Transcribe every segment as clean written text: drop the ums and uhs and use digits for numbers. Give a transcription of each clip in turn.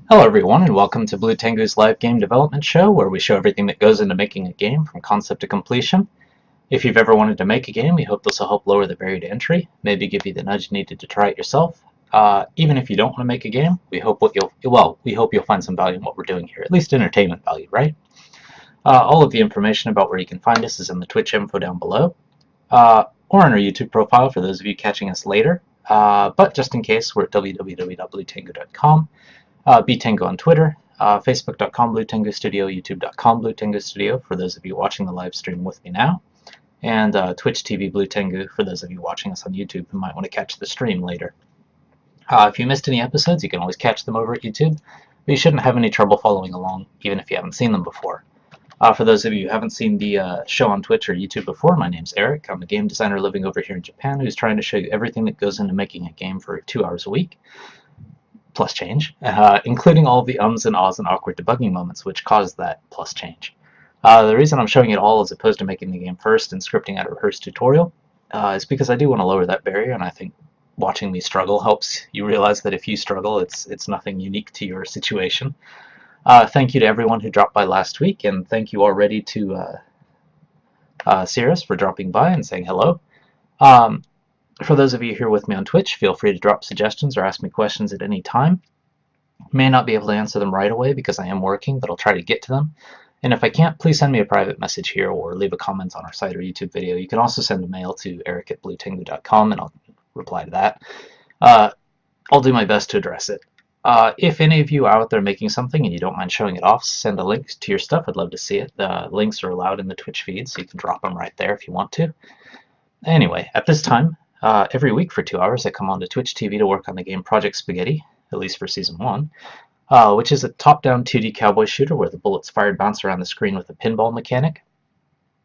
Hello everyone and welcome to Blue Tengu's live game development show where we show everything that goes into making a game from concept to completion. If you've ever wanted to make a game, we hope this will help lower the barrier to entry, maybe give you the nudge needed to try it yourself. Even if you don't want to make a game, we hope you'll find some value in what we're doing here, at least entertainment value, right? All of the information about where you can find us is in the Twitch info down below, or on our YouTube profile for those of you catching us later. But just in case, we're at www.bluetengu.com. Tengu on Twitter, facebook.com Blue Tengu Studio, youtube.com Blue Tengu Studio for those of you watching the live stream with me now, and Twitch TV Blue Tengu for those of you watching us on YouTube who might want to catch the stream later. If you missed any episodes, you can always catch them over at YouTube, but you shouldn't have any trouble following along, even if you haven't seen them before. For those of you who haven't seen the show on Twitch or YouTube before, my name's Eric. I'm a game designer living over here in Japan who's trying to show you everything that goes into making a game for 2 hours a week. Plus change, including all the ums and ahs and awkward debugging moments which cause that plus change. The reason I'm showing it all as opposed to making the game first and scripting out a rehearsed tutorial is because I do want to lower that barrier, and I think watching me struggle helps you realize that if you struggle, it's nothing unique to your situation. Thank you to everyone who dropped by last week, and thank you already to Cirrus for dropping by and saying hello. For those of you here with me on Twitch, feel free to drop suggestions or ask me questions at any time. May not be able to answer them right away because I am working, but I'll try to get to them. And if I can't, please send me a private message here or leave a comment on our site or YouTube video. You can also send a mail to eric@bluetengu.com and I'll reply to that. I'll do my best to address it. If any of you are out there making something and you don't mind showing it off, send a link to your stuff. I'd love to see it. The links are allowed in the Twitch feed, so you can drop them right there if you want to. Anyway, at this time, every week for 2 hours, I come on to Twitch TV to work on the game Project Spaghetti, at least for Season 1, which is a top-down 2D cowboy shooter where the bullets fired bounce around the screen with a pinball mechanic.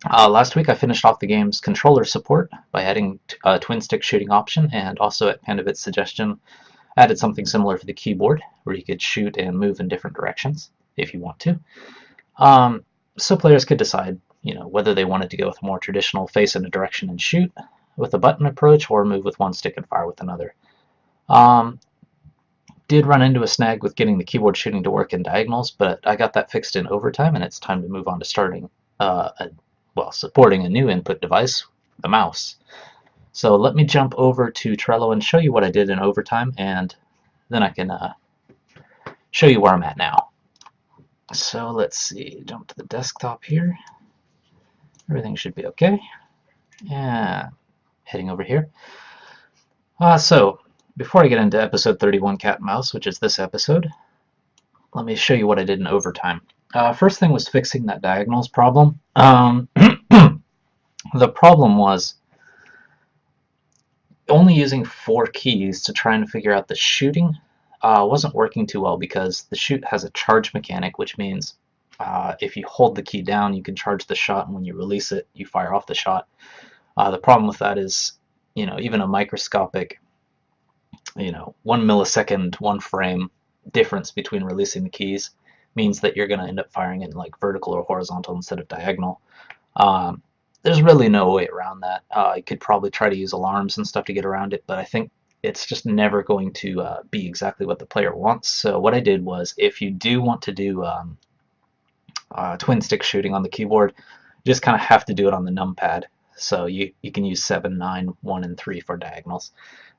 Last week, I finished off the game's controller support by adding a twin-stick shooting option, and also at Pandavit's suggestion, added something similar for the keyboard, where you could shoot and move in different directions, if you want to. So players could decide, whether they wanted to go with a more traditional face in a direction and shoot, with a button approach, or move with one stick and fire with another. Did run into a snag with getting the keyboard shooting to work in diagonals, but I got that fixed in overtime, and it's time to move on to starting supporting a new input device, the mouse. So let me jump over to Trello and show you what I did in overtime, and then I can show you where I'm at now. So let's see, jump to the desktop here. Everything should be okay. Yeah. Heading over here. So, before I get into episode 31 Cat and Mouse, which is this episode, let me show you what I did in overtime. First thing was fixing that diagonals problem. The problem was only using 4 keys to try and figure out the shooting wasn't working too well because the shoot has a charge mechanic, which means if you hold the key down, you can charge the shot, and when you release it, you fire off the shot. The problem with that is, even a microscopic, 1 millisecond, 1 frame difference between releasing the keys means that you're going to end up firing in like vertical or horizontal instead of diagonal. There's really no way around that. You could probably try to use alarms and stuff to get around it, but I think it's just never going to be exactly what the player wants. So what I did was, if you do want to do twin stick shooting on the keyboard, you just kind of have to do it on the numpad. So you can use 7, 9, 1, and 3 for diagonals.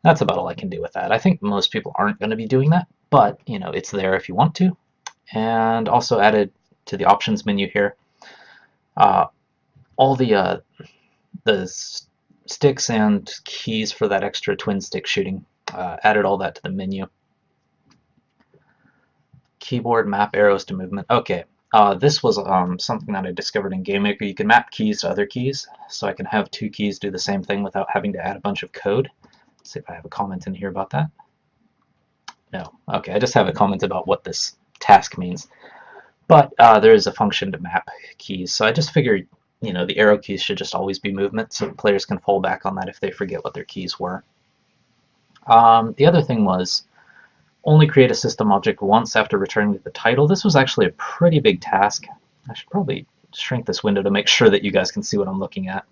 That's about all I can do with that. I think most people aren't going to be doing that, but it's there if you want to. And also added to the options menu here, all the sticks and keys for that extra twin stick shooting. Added all that to the menu. Keyboard map arrows to movement. Okay. This was something that I discovered in GameMaker. You can map keys to other keys, so I can have 2 keys do the same thing without having to add a bunch of code. Let's see if I have a comment in here about that. No. Okay, I just have a comment about what this task means. But there is a function to map keys, so I just figured, the arrow keys should just always be movement, so players can fall back on that if they forget what their keys were. The other thing was, only create a system object once after returning to the title. This was actually a pretty big task. I should probably shrink this window to make sure that you guys can see what I'm looking at.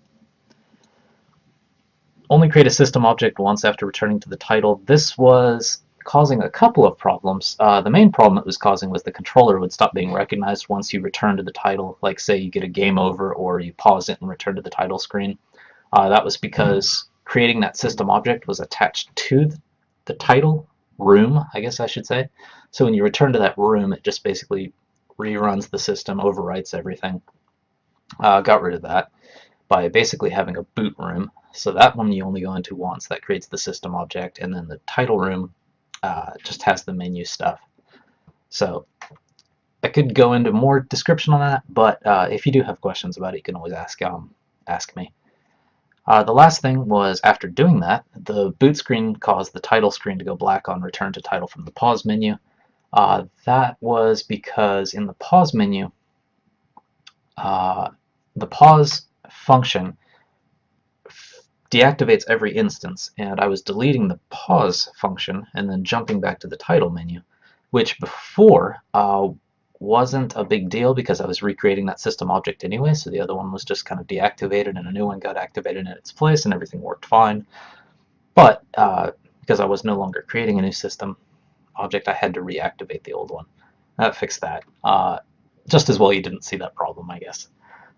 Only create a system object once after returning to the title. This was causing a couple of problems. The main problem it was causing was the controller would stop being recognized once you return to the title. Like say you get a game over or you pause it and return to the title screen. That was because creating that system object was attached to the title room, I guess I should say. So when you return to that room, it just basically reruns the system, overwrites everything. Got rid of that by basically having a boot room. So that one you only go into once. That creates the system object, and then the title room just has the menu stuff. So I could go into more description on that, but if you do have questions about it, you can always ask me. The last thing was, after doing that, the boot screen caused the title screen to go black on return to title from the pause menu. That was because in the pause menu, the pause function deactivates every instance, and I was deleting the pause function and then jumping back to the title menu, which before wasn't a big deal because I was recreating that system object anyway, so the other one was just kind of deactivated and a new one got activated in its place and everything worked fine. But because I was no longer creating a new system object, I had to reactivate the old one. That fixed that. Just as well you didn't see that problem, I guess.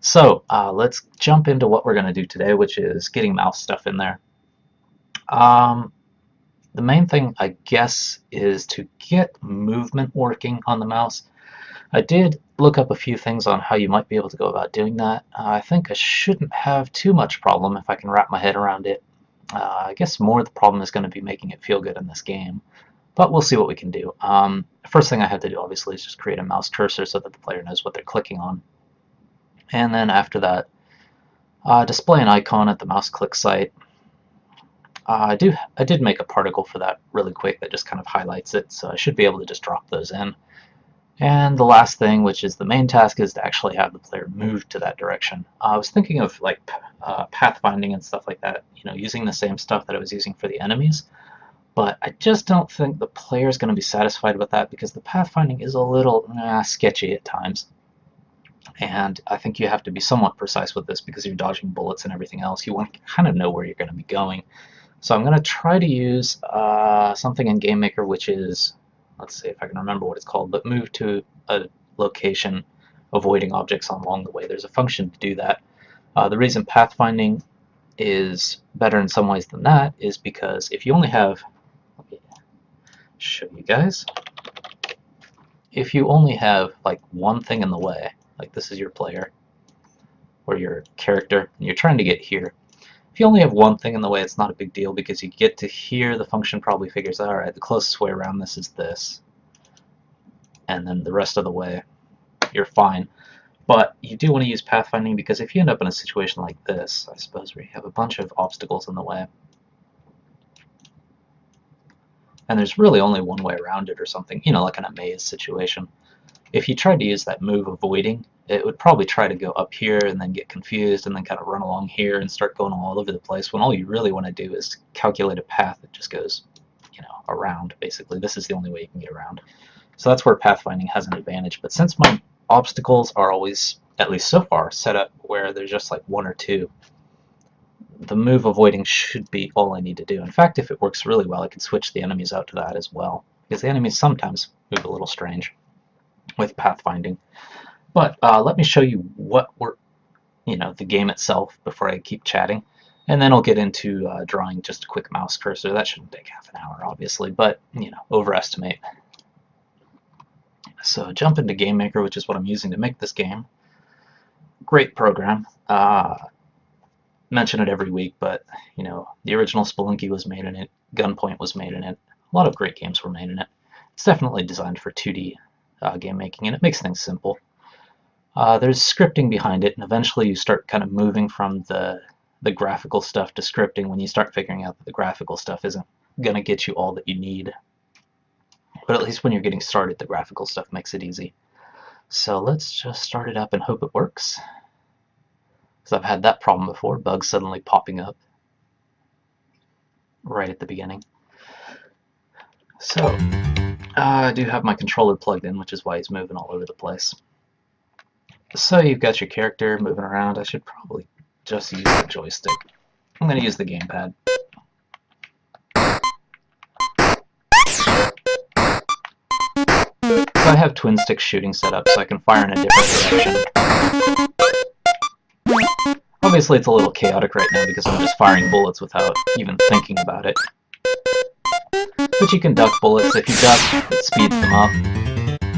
So let's jump into what we're going to do today, which is getting mouse stuff in there. The main thing, I guess, is to get movement working on the mouse. I did look up a few things on how you might be able to go about doing that. I think I shouldn't have too much problem if I can wrap my head around it. I guess more the problem is going to be making it feel good in this game, but we'll see what we can do. First thing I have to do, obviously, is just create a mouse cursor so that the player knows what they're clicking on. And then after that, display an icon at the mouse click site. I did make a particle for that really quick that just kind of highlights it, so I should be able to just drop those in. And the last thing, which is the main task, is to actually have the player move to that direction. I was thinking of like pathfinding and stuff like that, using the same stuff that I was using for the enemies, but I just don't think the player is going to be satisfied with that because the pathfinding is a little sketchy at times. And I think you have to be somewhat precise with this because you're dodging bullets and everything else. You want to kind of know where you're going to be going. So I'm going to try to use something in GameMaker, which is, let's see if I can remember what it's called, but move to a location avoiding objects along the way. There's a function to do that. The reason pathfinding is better in some ways than that is because if you only have, let me show you guys, if you only have like one thing in the way, like this is your player or your character, and you're trying to get here. If you only have one thing in the way, it's not a big deal because you get to here, the function probably figures, all right, the closest way around this is this. And then the rest of the way, you're fine. But you do want to use pathfinding because if you end up in a situation like this, I suppose, where you have a bunch of obstacles in the way, and there's really only one way around it or something, like in a maze situation. If you tried to use that move avoiding, it would probably try to go up here and then get confused and then kind of run along here and start going all over the place when all you really want to do is calculate a path that just goes, around, basically. This is the only way you can get around. So that's where pathfinding has an advantage. But since my obstacles are always, at least so far, set up where there's just like one or two, the move avoiding should be all I need to do. In fact, if it works really well, I could switch the enemies out to that as well, because the enemies sometimes move a little strange with pathfinding. But let me show you what the game itself before I keep chatting, and then I'll get into drawing just a quick mouse cursor. That shouldn't take half an hour, obviously, but overestimate. So jump into GameMaker, which is what I'm using to make this game. Great program. Mention it every week, but the original Spelunky was made in it. Gunpoint was made in it. A lot of great games were made in it. It's definitely designed for 2D game making, and it makes things simple. There's scripting behind it, and eventually you start kind of moving from the graphical stuff to scripting when you start figuring out that the graphical stuff isn't going to get you all that you need. But at least when you're getting started, the graphical stuff makes it easy. So let's just start it up and hope it works. Because I've had that problem before, bugs suddenly popping up right at the beginning. So I do have my controller plugged in, which is why he's moving all over the place. So you've got your character moving around. I should probably just use the joystick. I'm going to use the gamepad. I have twin stick shooting set up so I can fire in a different direction. Obviously it's a little chaotic right now because I'm just firing bullets without even thinking about it. But you can duck bullets. If you duck, it speeds them up.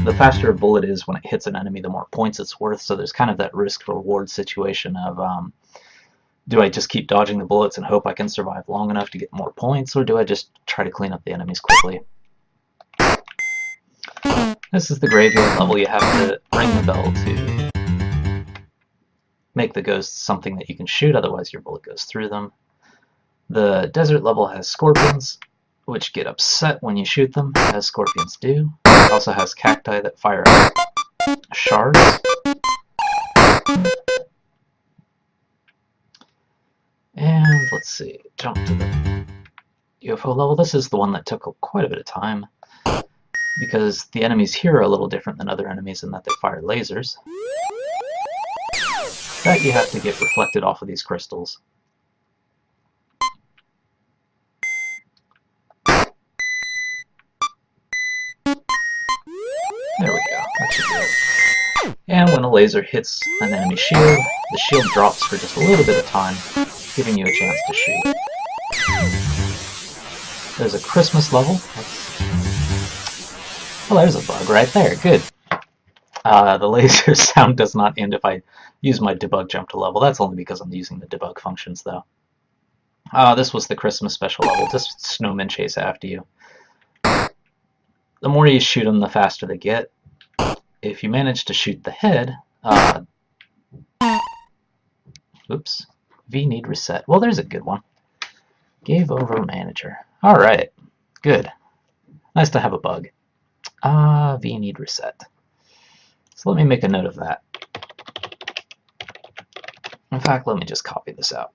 The faster a bullet is when it hits an enemy, the more points it's worth, so there's kind of that risk-reward situation of do I just keep dodging the bullets and hope I can survive long enough to get more points, or do I just try to clean up the enemies quickly? This is the graveyard level. You have to ring the bell to make the ghosts something that you can shoot, otherwise your bullet goes through them. The desert level has scorpions, which get upset when you shoot them, as scorpions do. It also has cacti that fire out shards. And let's see, jump to the UFO level. This is the one that took quite a bit of time, because the enemies here are a little different than other enemies in that they fire lasers that you have to get reflected off of these crystals. There we go, that should do it. And when a laser hits an enemy shield, the shield drops for just a little bit of time, giving you a chance to shoot. There's a Christmas level. Well, there's a bug right there, good. The laser sound does not end if I use my debug jump to level. That's only because I'm using the debug functions, though. This was the Christmas special level, just snowmen chase after you. The more you shoot them, the faster they get. If you manage to shoot the head, oops, V need reset. Well, there's a good one. Gave over manager. Alright, good. Nice to have a bug. V need reset. So let me make a note of that. In fact, let me just copy this out.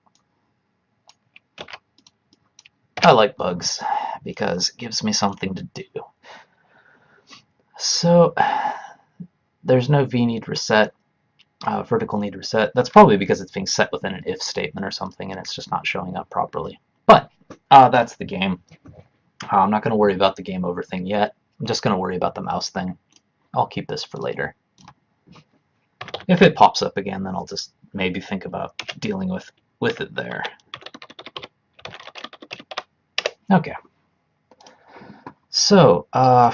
I like bugs because it gives me something to do. So there's no V need reset, vertical need reset. That's probably because it's being set within an if statement or something and it's just not showing up properly. But that's the game. I'm not going to worry about the game over thing yet. I'm just going to worry about the mouse thing. I'll keep this for later. If it pops up again, then I'll just maybe think about dealing with it there. Okay. So,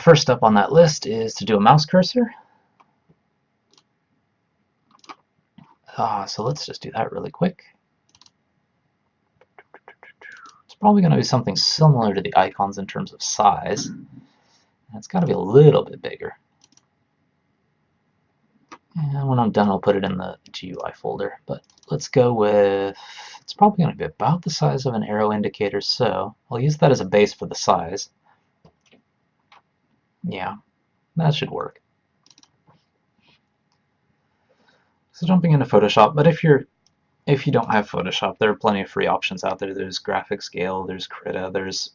first up on that list is to do a mouse cursor. So let's just do that really quick. It's probably going to be something similar to the icons in terms of size. It's got to be a little bit bigger. And when I'm done, I'll put it in the GUI folder. But let's go with, it's probably going to be about the size of an arrow indicator, so I'll use that as a base for the size. Yeah, that should work. So jumping into Photoshop, but if you don't have Photoshop, there are plenty of free options out there. There's Graphic Scale, there's Krita, there's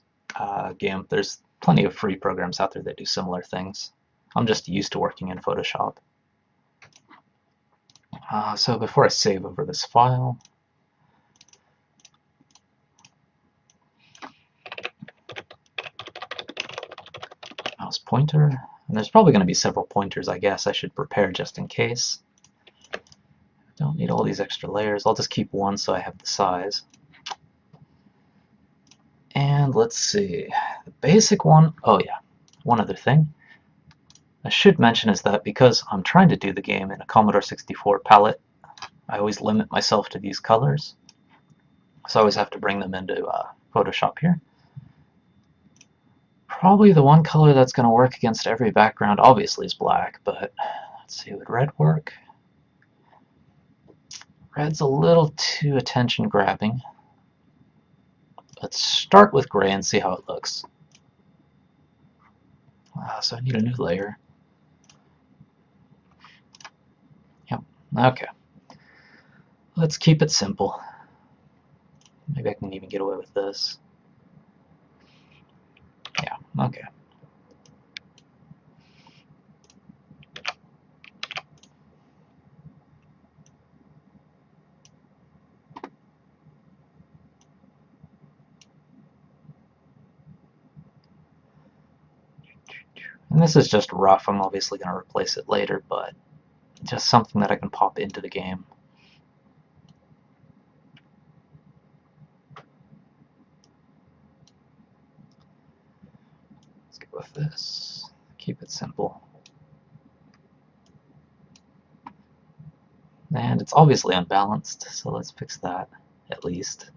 GIMP, there's plenty of free programs out there that do similar things. I'm just used to working in Photoshop. So before I save over this file, mouse pointer, and there's probably going to be several pointers, I guess I should prepare just in case. Don't need all these extra layers. I'll just keep one so I have the size. And let's see, the basic one, oh yeah, one other thing I should mention is that because I'm trying to do the game in a Commodore 64 palette, I always limit myself to these colors. So I always have to bring them into Photoshop here. Probably the one color that's going to work against every background obviously is black, but let's see, would red work? Red's a little too attention grabbing. Let's start with gray and see how it looks. So I need a new layer. Yep, okay. Let's keep it simple. Maybe I can even get away with this. Yeah, okay. And this is just rough. I'm obviously going to replace it later, but just something that I can pop into the game. Let's go with this. Keep it simple. And it's obviously unbalanced, so let's fix that, at least.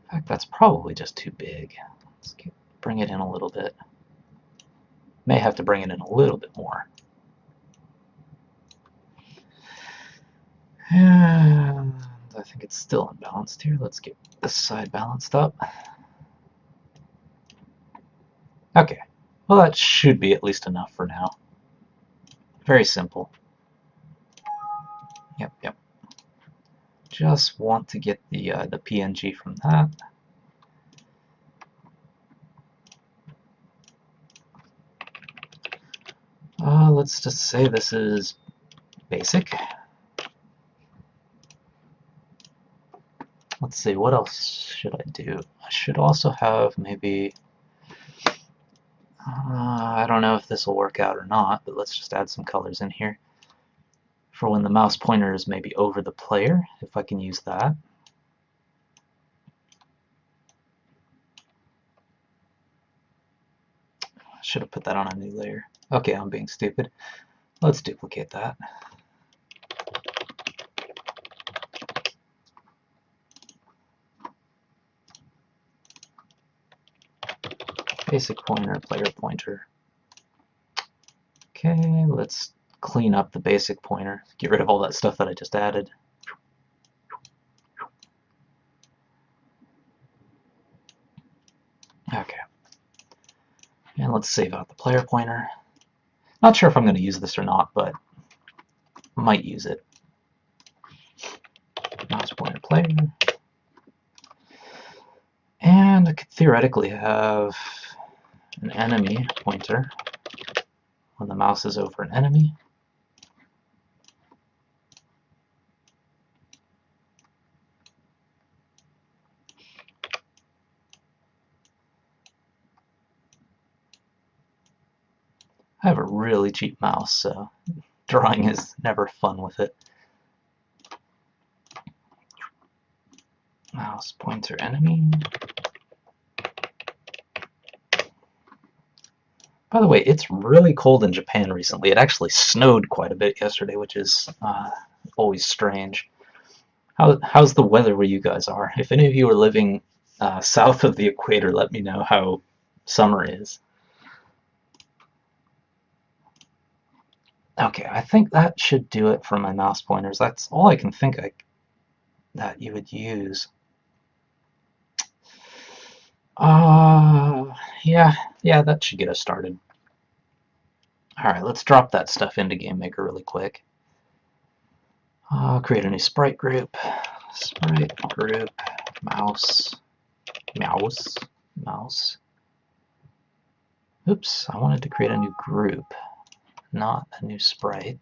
In fact, that's probably just too big. Let's bring it in a little bit. May have to bring it in a little bit more. And I think it's still unbalanced here. Let's get this side balanced up. Okay, well that should be at least enough for now. Very simple. Yep. Just want to get the PNG from that. Let's just say this is basic. Let's see, what else should I do? I should also have maybe, I don't know if this will work out or not, but let's just add some colors in here for when the mouse pointer is maybe over the player, if I can use that. I should have put that on a new layer. Okay, I'm being stupid. Let's duplicate that. Basic pointer, player pointer. Okay, let's clean up the basic pointer. Get rid of all that stuff that I just added. Okay. And let's save out the player pointer. Not sure if I'm going to use this or not, but might use it. Mouse pointer player. And I could theoretically have an enemy pointer when the mouse is over an enemy. I have a really cheap mouse, so drawing is never fun with it. Mouse pointer enemy. By the way, it's really cold in Japan recently. It actually snowed quite a bit yesterday, which is always strange. How's the weather where you guys are? If any of you are living south of the equator, let me know how summer is. Okay, I think that should do it for my mouse pointers. That's all I can think that you would use. Yeah, that should get us started. Alright, let's drop that stuff into GameMaker really quick. Create a new sprite group. Sprite group mouse. Oops, I wanted to create a new group, not a new sprite.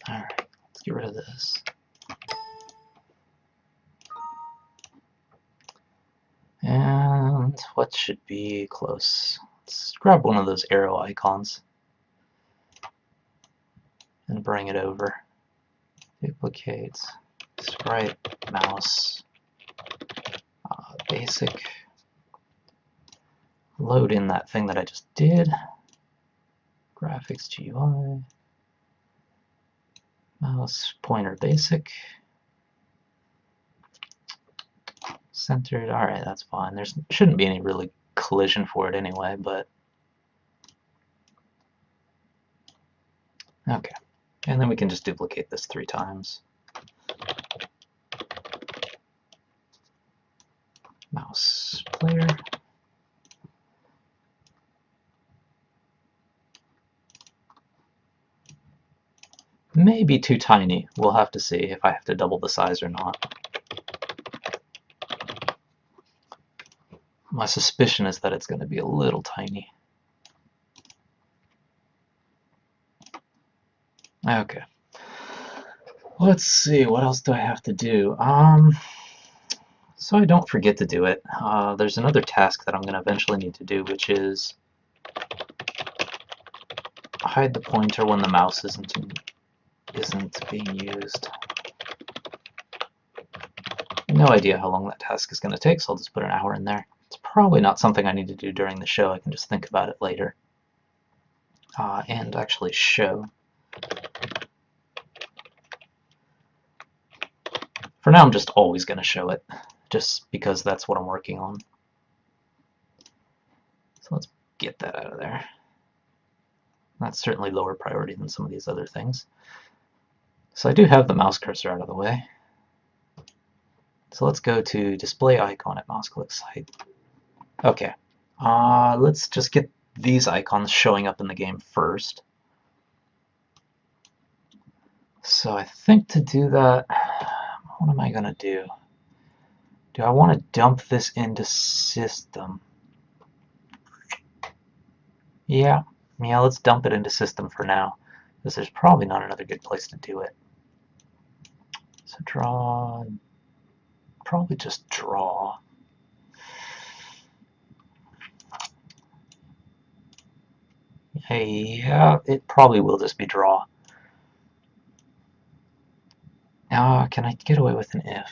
Alright, let's get rid of this. And what should be close? Let's grab one of those arrow icons and bring it over. Duplicate, sprite, mouse, basic. Load in that thing that I just did. Graphics GUI. Mouse pointer basic. Centered. Alright, that's fine. There shouldn't be any really collision for it anyway, but okay. And then we can just duplicate this 3 times. Mouse player. Maybe too tiny. We'll have to see if I have to double the size or not. My suspicion is that it's going to be a little tiny. Okay, Let's see, what else do I have to do? So I don't forget to do it. There's another task that I'm going to eventually need to do, which is hide the pointer when the mouse isn't being used. No idea how long that task is going to take, so I'll just put an hour in there. It's probably not something I need to do during the show. I can just think about it later. And actually show. For now, I'm just always going to show it, just because that's what I'm working on. So let's get that out of there. That's certainly lower priority than some of these other things. So I do have the mouse cursor out of the way. So let's go to display icon at mouse click site. Okay, let's just get these icons showing up in the game first. So I think to do that, what am I going to do? Do I want to dump this into system? Yeah, let's dump it into system for now, because there's probably not another good place to do it. So draw, probably just draw. Yeah, it probably will just be draw. Now, can I get away with an if?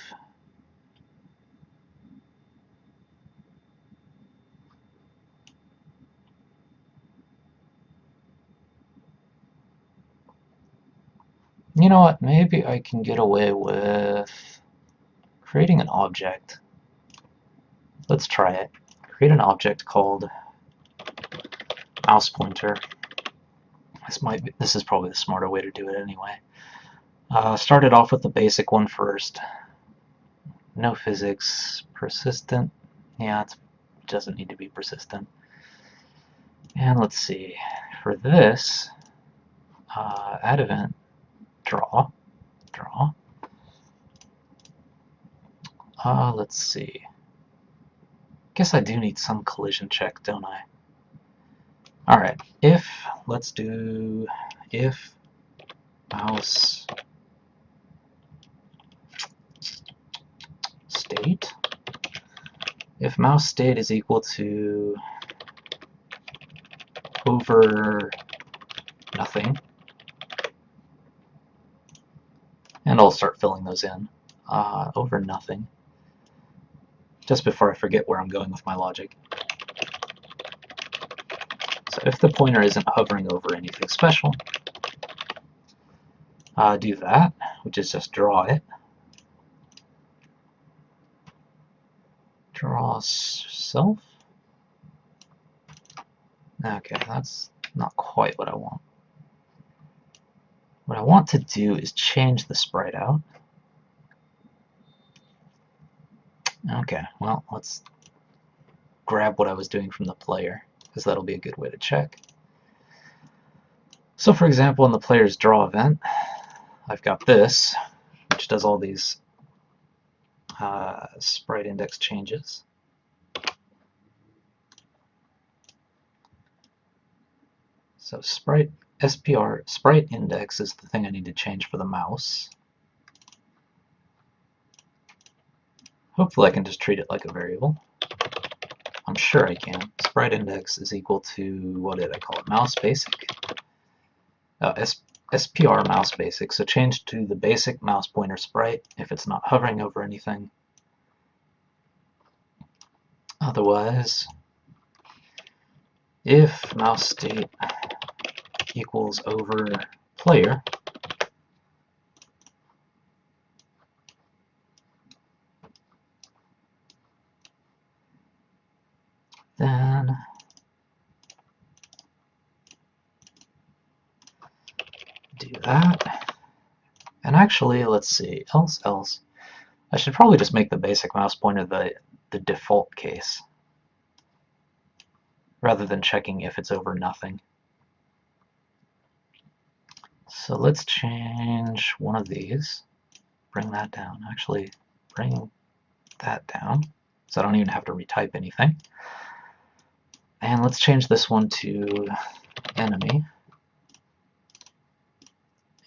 You know what, maybe I can get away with creating an object. Let's try it. Create an object called mouse pointer. This is probably the smarter way to do it anyway. Started off with the basic one first. No physics, persistent. Yeah, it doesn't need to be persistent. And let's see, for this, add event, draw. Let's see. Guess I do need some collision check, don't I? Alright, let's do if mouse state. If mouse state is equal to over nothing, and I'll start filling those in. Over nothing. Just before I forget where I'm going with my logic. So if the pointer isn't hovering over anything special, do that, which is just draw it. Draw self. Okay, that's not quite what I want. What I want to do is change the sprite out. Okay, well, let's grab what I was doing from the player, because that'll be a good way to check. So for example, in the player's draw event, I've got this, which does all these sprite index changes. So sprite index is the thing I need to change for the mouse. Hopefully I can just treat it like a variable. I'm sure I can. Sprite index is equal to, what did I call it, mouse basic? SPR mouse basic, so change to the basic mouse pointer sprite if it's not hovering over anything. Otherwise, if mouse state equals over player, then do that. And actually, let's see, else. I should probably just make the basic mouse pointer the default case, rather than checking if it's over nothing. So let's change one of these, bring that down, actually bring that down, so I don't even have to retype anything. And let's change this one to enemy,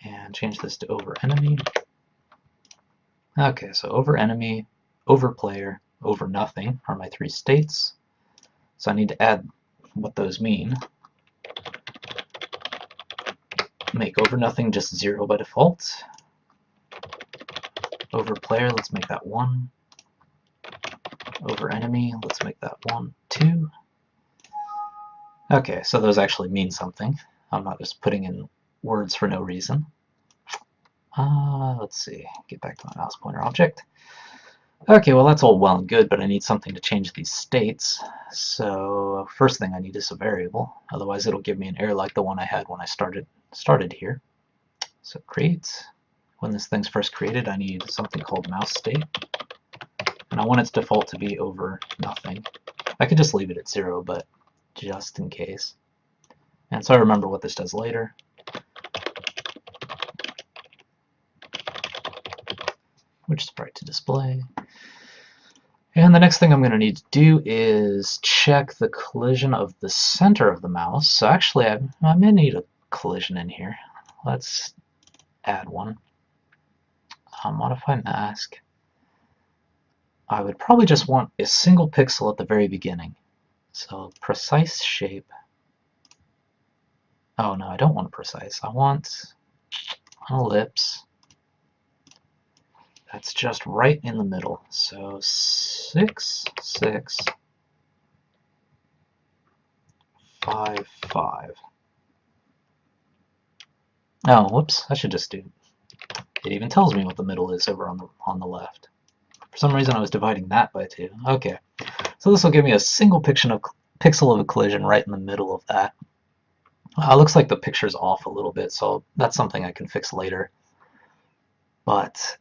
and change this to over enemy. Okay, so over enemy, over player, over nothing are my three states. So I need to add what those mean. Make over nothing just 0 by default. Over player, let's make that 1. Over enemy, let's make that 1, 2. Okay, so those actually mean something. I'm not just putting in words for no reason. Let's see, get back to my mouse pointer object. Okay, well that's all well and good, but I need something to change these states. So first thing I need is a variable, otherwise it'll give me an error like the one I had when I started here. So create, when this thing's first created, I need something called mouse state, and I want its default to be over nothing. I could just leave it at 0, but just in case. And so I remember what this does later. Which sprite to display. And the next thing I'm going to need to do is check the collision of the center of the mouse. So actually, I may need a collision in here. Let's add one. Modify mask. I would probably just want a single pixel at the very beginning. So precise shape. Oh no, I don't want precise. I want an ellipse. That's just right in the middle. So 6, 6, 5, 5. Oh, whoops! I should just do. It even tells me what the middle is over on the left. For some reason, I was dividing that by 2. Okay, so this will give me a single pixel of a collision right in the middle of that. Looks like the picture's off a little bit, so that's something I can fix later. But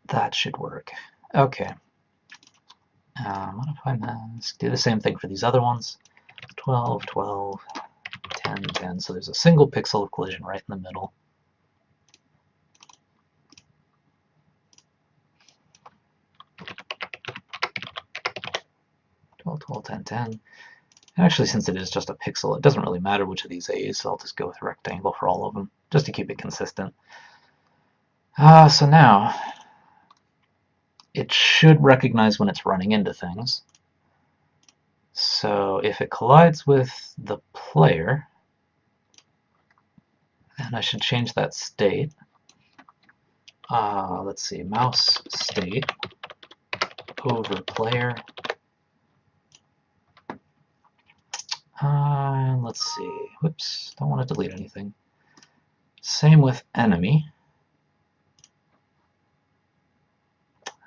that should work. Okay. Modify mask. Do the same thing for these other ones. 12, 12, 10, 10. So there's a single pixel of collision right in the middle. 12, 12, 10, 10. And actually, since it is just a pixel, it doesn't really matter which of these I use, so I'll just go with rectangle for all of them, just to keep it consistent. So now, it should recognize when it's running into things. So if it collides with the player, then I should change that state. Let's see, mouse state over player. Let's see, whoops, don't want to delete anything. Same with enemy.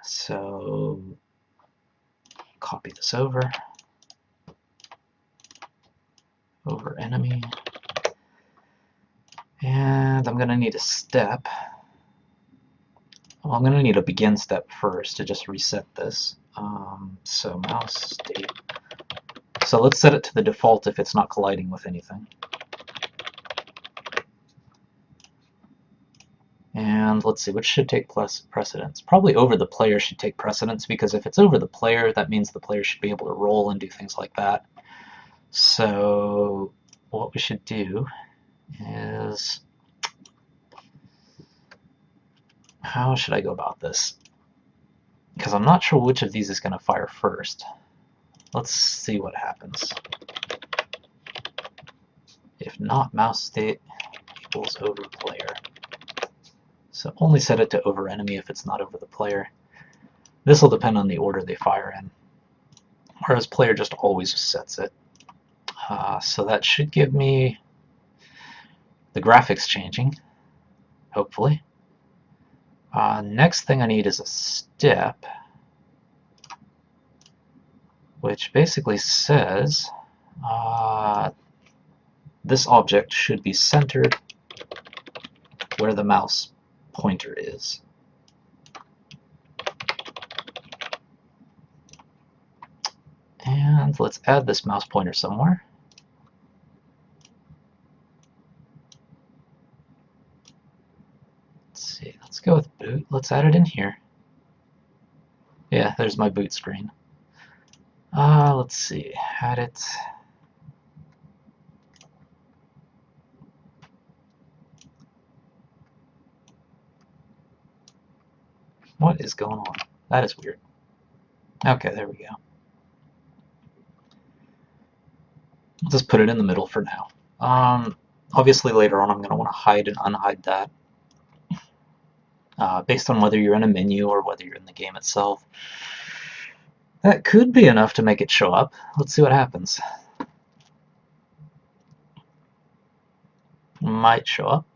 So copy this over enemy. And I'm going to need a step. Well, I'm going to need a begin step first to just reset this. So mouse state. So let's set it to the default if it's not colliding with anything. And let's see, which should take precedence? Probably over the player should take precedence, because if it's over the player, that means the player should be able to roll and do things like that. So what we should do is, how should I go about this? Because I'm not sure which of these is going to fire first. Let's see what happens. If not, mouse state equals over player. So only set it to over enemy if it's not over the player. This will depend on the order they fire in, whereas player just always sets it. So that should give me the graphics changing, hopefully. Next thing I need is a step, which basically says this object should be centered where the mouse pointer is. And let's add this mouse pointer somewhere. Let's see, let's go with boot. Let's add it in here. Yeah, there's my boot screen. Let's see, add it. What is going on? That is weird. Okay, there we go. I'll just put it in the middle for now. Obviously later on I'm going to want to hide and unhide that. Based on whether you're in a menu or whether you're in the game itself. That could be enough to make it show up. Let's see what happens. Might show up.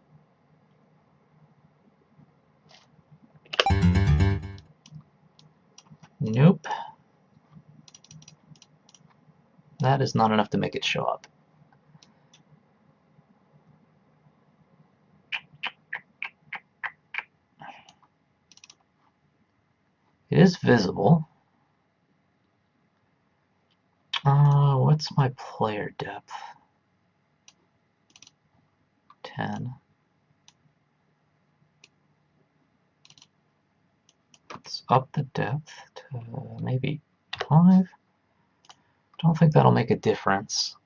Nope. That is not enough to make it show up. It is visible. What's my player depth? 10. Let's up the depth to maybe 5. Don't think that'll make a difference.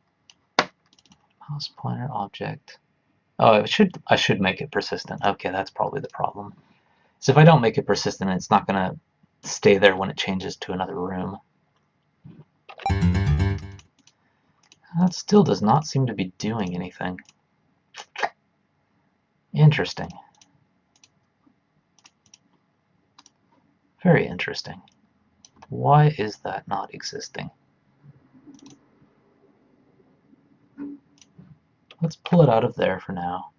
Mouse pointer object. Oh, I should make it persistent. Okay, that's probably the problem. So if I don't make it persistent, it's not going to stay there when it changes to another room. That still does not seem to be doing anything. Interesting. Very interesting. Why is that not existing? Let's pull it out of there for now.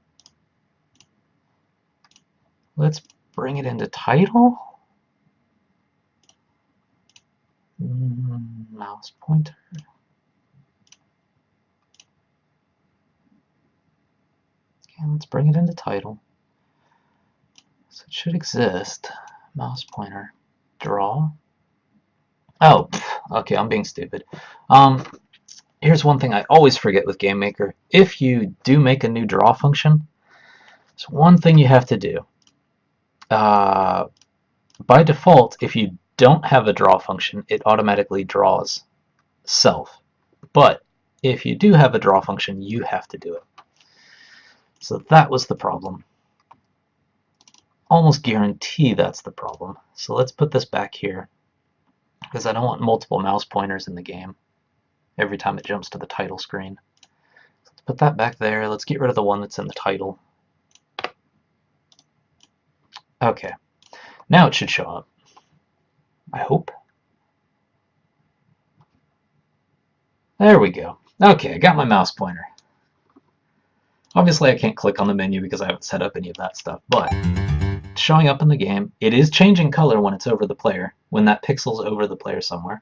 Let's bring it into title. Mouse pointer. Okay, let's bring it into title. So it should exist. Mouse pointer. Draw. Oh, okay, I'm being stupid. Here's one thing I always forget with GameMaker. If you do make a new draw function, there's one thing you have to do. By default, if you don't have a draw function, it automatically draws self. But if you do have a draw function, you have to do it. So that was the problem. Almost guarantee that's the problem. So let's put this back here, because I don't want multiple mouse pointers in the game every time it jumps to the title screen. So let's put that back there. Let's get rid of the one that's in the title. Okay, now it should show up. I hope. There we go. Okay, I got my mouse pointer. Obviously I can't click on the menu because I haven't set up any of that stuff, but it's showing up in the game. It is changing color when it's over the player, when that pixel's over the player somewhere.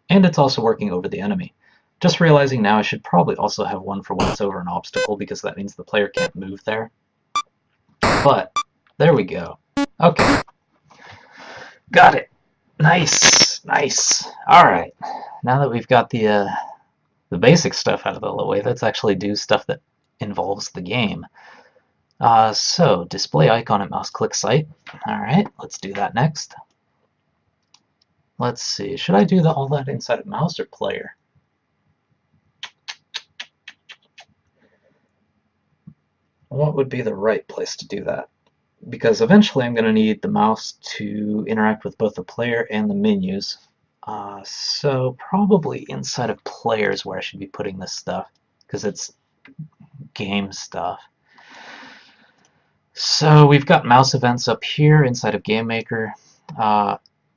And it's also working over the enemy. Just realizing now I should probably also have one for when it's over an obstacle, because that means the player can't move there. But there we go. Okay. Got it. Nice. Nice. Alright. Now that we've got the basic stuff out of the way, let's actually do stuff that involves the game. So, display icon at mouse click site. Alright, let's do that next. Let's see, should I do all that inside of mouse or player? What would be the right place to do that? Because eventually I'm going to need the mouse to interact with both the player and the menus. So probably inside of players where I should be putting this stuff, because it's game stuff. So we've got mouse events up here inside of GameMaker.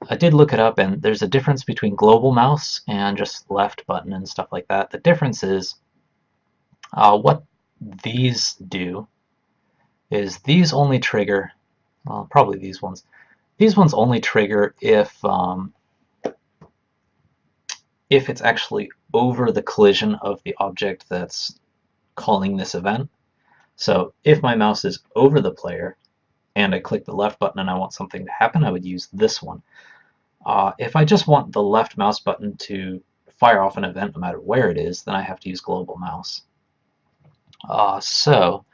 I did look it up, and there's a difference between global mouse and just left button and stuff like that. The difference is what these do is these only trigger, well, probably these ones. These ones only trigger if it's actually over the collision of the object that's calling this event. So if my mouse is over the player and I click the left button and I want something to happen, I would use this one. If I just want the left mouse button to fire off an event no matter where it is, then I have to use global mouse. So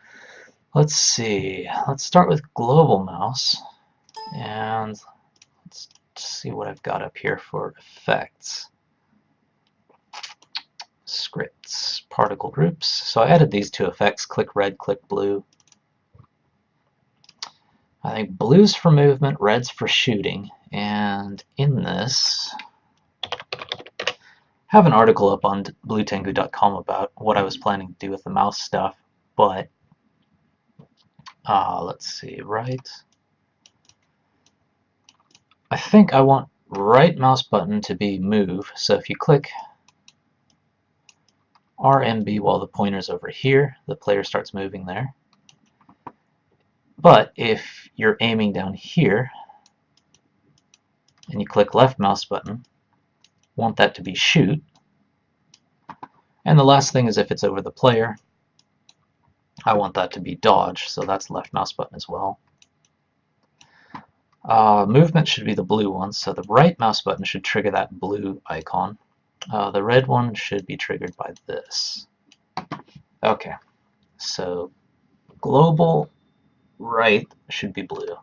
let's see. Let's start with global mouse, and let's see what I've got up here for effects. Scripts, particle groups. So I added these two effects, click red, click blue. I think blue's for movement, red's for shooting, and in this, I have an article up on bluetengu.com about what I was planning to do with the mouse stuff, but let's see, right? I think I want right mouse button to be move, so if you click RMB while the pointer's over here, the player starts moving there. But if you're aiming down here and you click left mouse button, want that to be shoot. And the last thing is if it's over the player, I want that to be dodge, so that's left mouse button as well. Movement should be the blue one, so the right mouse button should trigger that blue icon. The red one should be triggered by this. Okay, so global right should be blue.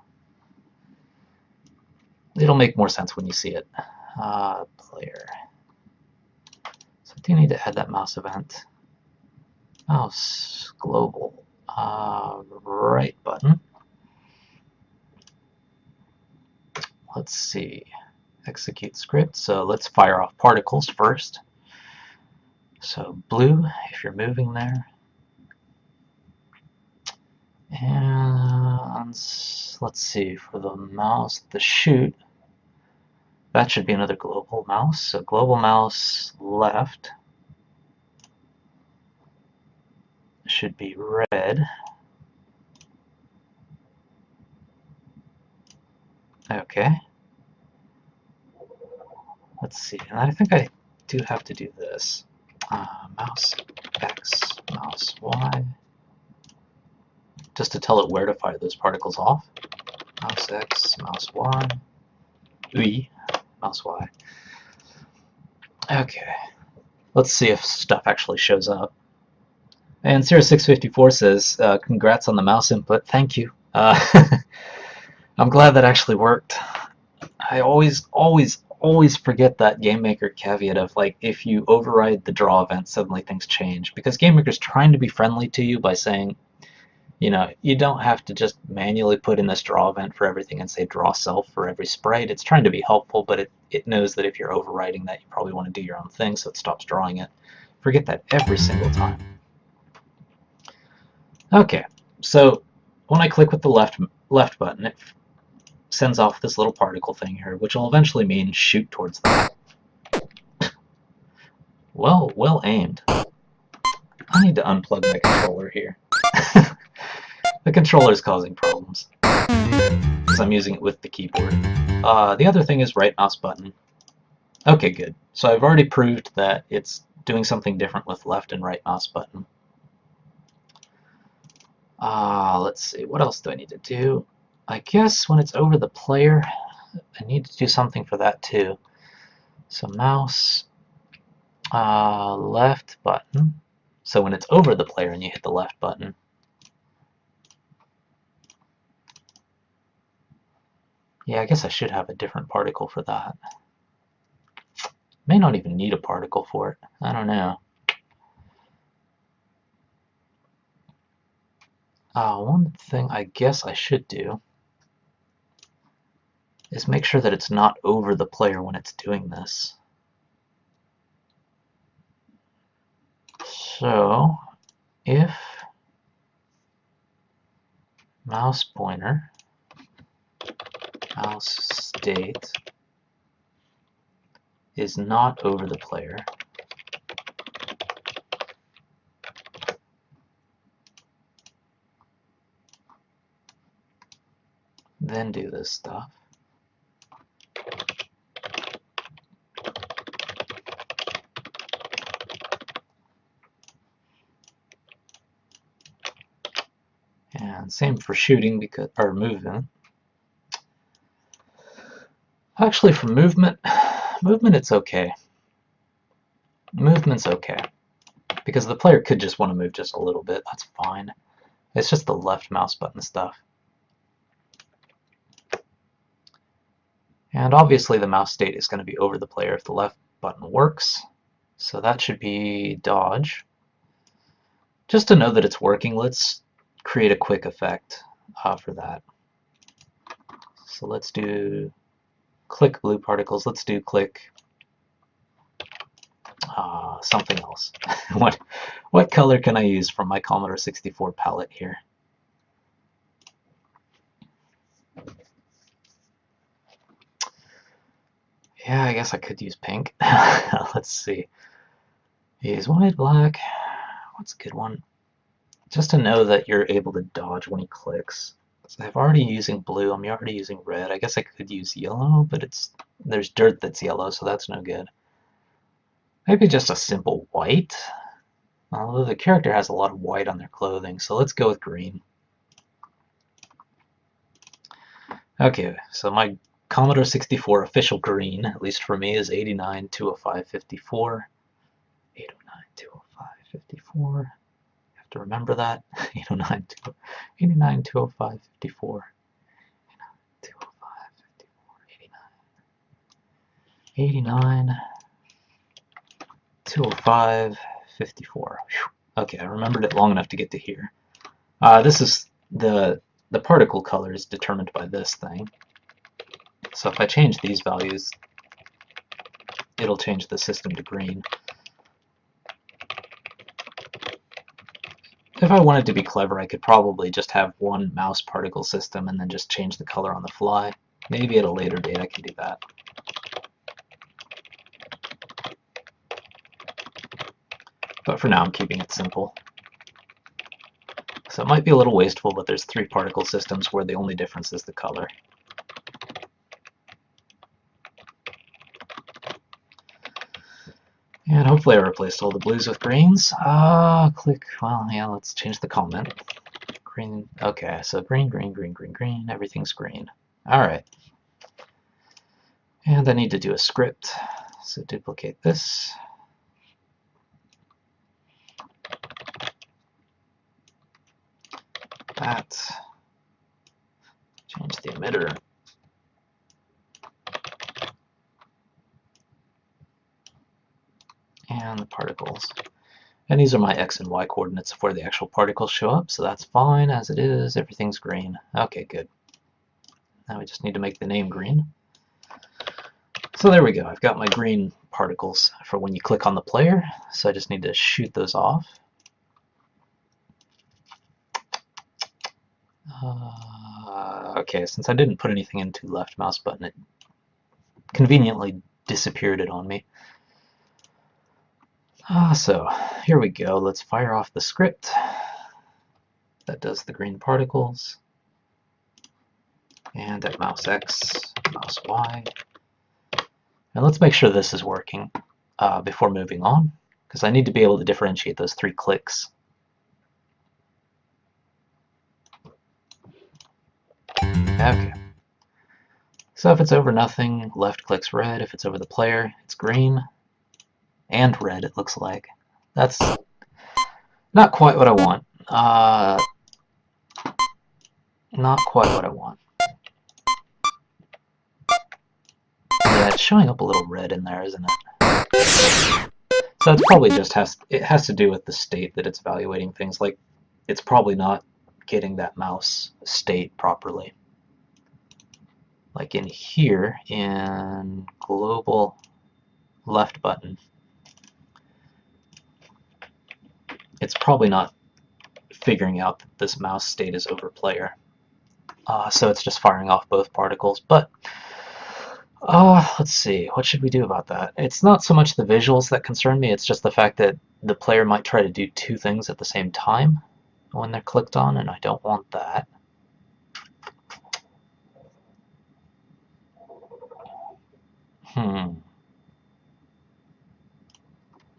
It'll make more sense when you see it. Player. So I do need to add that mouse event. Mouse global right button. Let's see. Execute script. So let's fire off particles first. So blue, if you're moving there. And let's see, for the mouse, the shoot, that should be another global mouse. So global mouse left should be red. Okay. Let's see, and I think I do have to do this. Mouse X, mouse Y, just to tell it where to fire those particles off. Mouse X, mouse Y, mouse Y. Okay, let's see if stuff actually shows up. And Sierra654 says, congrats on the mouse input, thank you. I'm glad that actually worked. I always forget that GameMaker caveat of, like, if you override the draw event, suddenly things change. Because GameMaker's trying to be friendly to you by saying, you know, you don't have to just manually put in this draw event for everything and say draw self for every sprite. It's trying to be helpful, but it knows that if you're overriding that, you probably want to do your own thing, so it stops drawing it. Forget that every single time. Okay, so when I click with the left button, it sends off this little particle thing here, which will eventually mean shoot towards that. Well aimed. I need to unplug my controller here. The controller is causing problems because I'm using it with the keyboard. The other thing is right mouse button. Okay, good. So I've already proved that it's doing something different with left and right mouse button. Let's see, what else do I need to do? I guess when it's over the player, I need to do something for that too. So mouse, left button. So when it's over the player and you hit the left button, yeah, I guess I should have a different particle for that. May not even need a particle for it. I don't know. One thing I guess I should do is make sure that it's not over the player when it's doing this. So if mouse pointer, mouse state is not over the player, then do this stuff. And same for shooting, because, or movement. Actually, for movement it's okay. Movement's okay. Because the player could just want to move just a little bit, that's fine. It's just the left mouse button stuff. And obviously the mouse state is going to be over the player if the left button works. So that should be dodge. Just to know that it's working, let's create a quick effect for that. So let's do click blue particles. Let's do click something else. What color can I use from my Commodore 64 palette here? Yeah, I guess I could use pink. Let's see. Use white, black. What's a good one? Just to know that you're able to dodge when he clicks. So I'm already using blue. I'm already using red. I guess I could use yellow, but there's dirt that's yellow, so that's no good. Maybe just a simple white. Although the character has a lot of white on their clothing, so let's go with green. Okay, so my Commodore 64 official green, at least for me, is 89 205 54. 809 205 54. You have to remember that. 809 89 205 54. 205 54. 89 205 54. Okay, I remembered it long enough to get to here. This is the particle color is determined by this thing. So if I change these values, it'll change the system to green. If I wanted to be clever, I could probably just have one mouse particle system and then just change the color on the fly. Maybe at a later date I can do that. But for now I'm keeping it simple. So it might be a little wasteful, but there's 3 particle systems where the only difference is the color. And hopefully I replaced all the blues with greens. Click, well, yeah, let's change the comment. Green, okay, so green, green, green, green, green, everything's green. Alright. And I need to do a script. So duplicate this. That. Change the emitter. And the particles. And these are my x and y coordinates of where the actual particles show up, so that's fine as it is. Everything's green. Okay, good. Now we just need to make the name green. So there we go. I've got my green particles for when you click on the player, so I just need to shoot those off. Okay, since I didn't put anything into left mouse button, it conveniently disappeared it on me. So here we go. Let's fire off the script that does the green particles. And at mouse X, mouse Y. And let's make sure this is working before moving on, because I need to be able to differentiate those 3 clicks. Okay. So if it's over nothing, left click's red. If it's over the player, it's green. And red, it looks like. That's not quite what I want. Not quite what I want. Yeah, it's showing up a little red in there, isn't it? So it's probably just has to do with the state that it's evaluating things. Like, it's probably not getting that mouse state properly. Like in here, in global left button, it's probably not figuring out that this mouse state is over player. So it's just firing off both particles. But let's see, what should we do about that? It's not so much the visuals that concern me, it's just the fact that the player might try to do 2 things at the same time when they're clicked on, and I don't want that.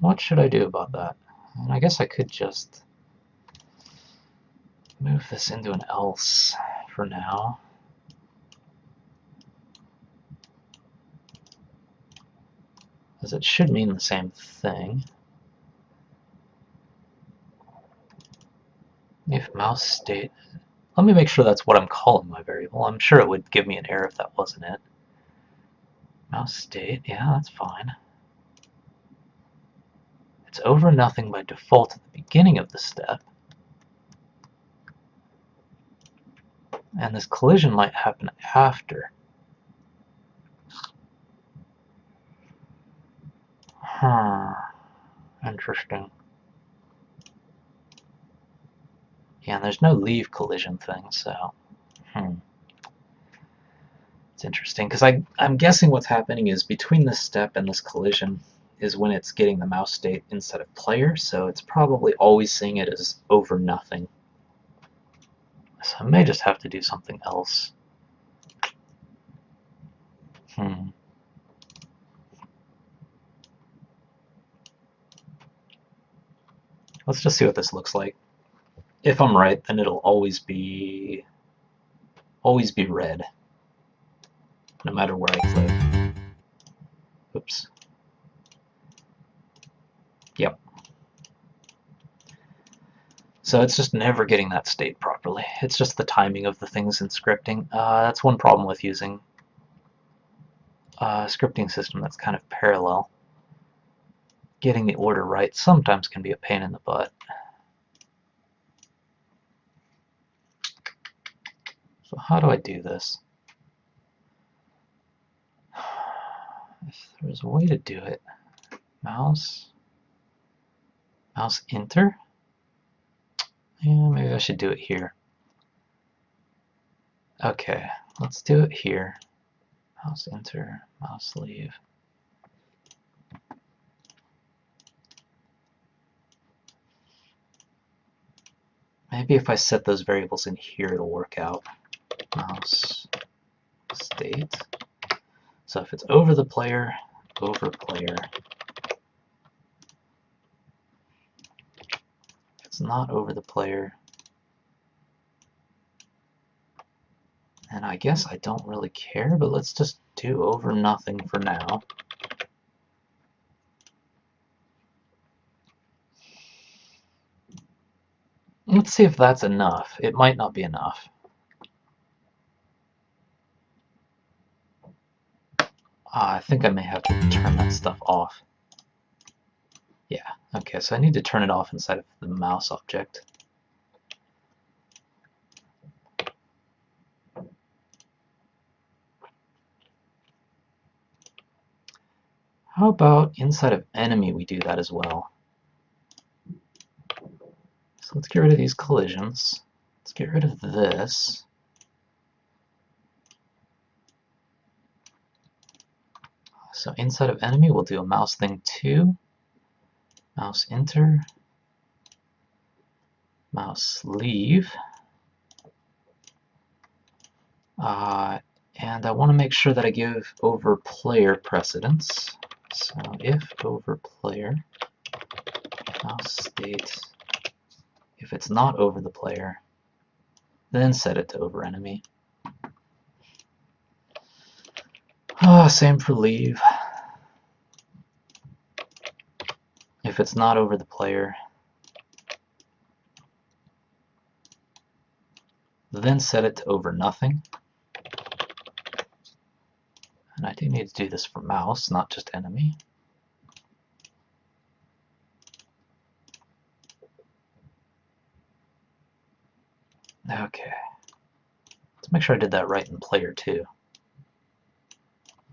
What should I do about that? And I guess I could just move this into an else for now. Because it should mean the same thing. If mouse state, let me make sure that's what I'm calling my variable. I'm sure it would give me an error if that wasn't it. Mouse state, yeah, that's fine. It's over nothing by default at the beginning of the step. And this collision might happen after. Interesting. Yeah, and there's no leave collision thing, so... It's interesting, because I'm guessing what's happening is between this step and this collision is when it's getting the mouse state instead of player, so it's probably always seeing it as over nothing. So I may just have to do something else. Let's just see what this looks like. If I'm right, then it'll always be red, no matter where I click. Oops. Yep. So it's just never getting that state properly. It's just the timing of the things in scripting. That's one problem with using a scripting system that's kind of parallel. Getting the order right sometimes can be a pain in the butt. So how do I do this? If there's a way to do it. Mouse enter? Yeah, maybe I should do it here. Okay, let's do it here. Mouse enter, mouse leave. Maybe if I set those variables in here, it'll work out. Mouse state. So if it's over the player, over player. If it's not over the player, and I guess I don't really care, but let's just do over nothing for now. Let's see if that's enough. It might not be enough. I think I may have to turn that stuff off. Yeah, okay, so I need to turn it off inside of the mouse object. How about inside of enemy we do that as well? So let's get rid of these collisions. Let's get rid of this. So inside of enemy we'll do a mouse thing 2, mouse enter, mouse leave, and I want to make sure that I give over player precedence. So if over player, mouse state, if it's not over the player, then set it to over enemy. Same for leave. If it's not over the player, then set it to over nothing. And I do need to do this for mouse, not just enemy. Okay. Let's make sure I did that right in player 2.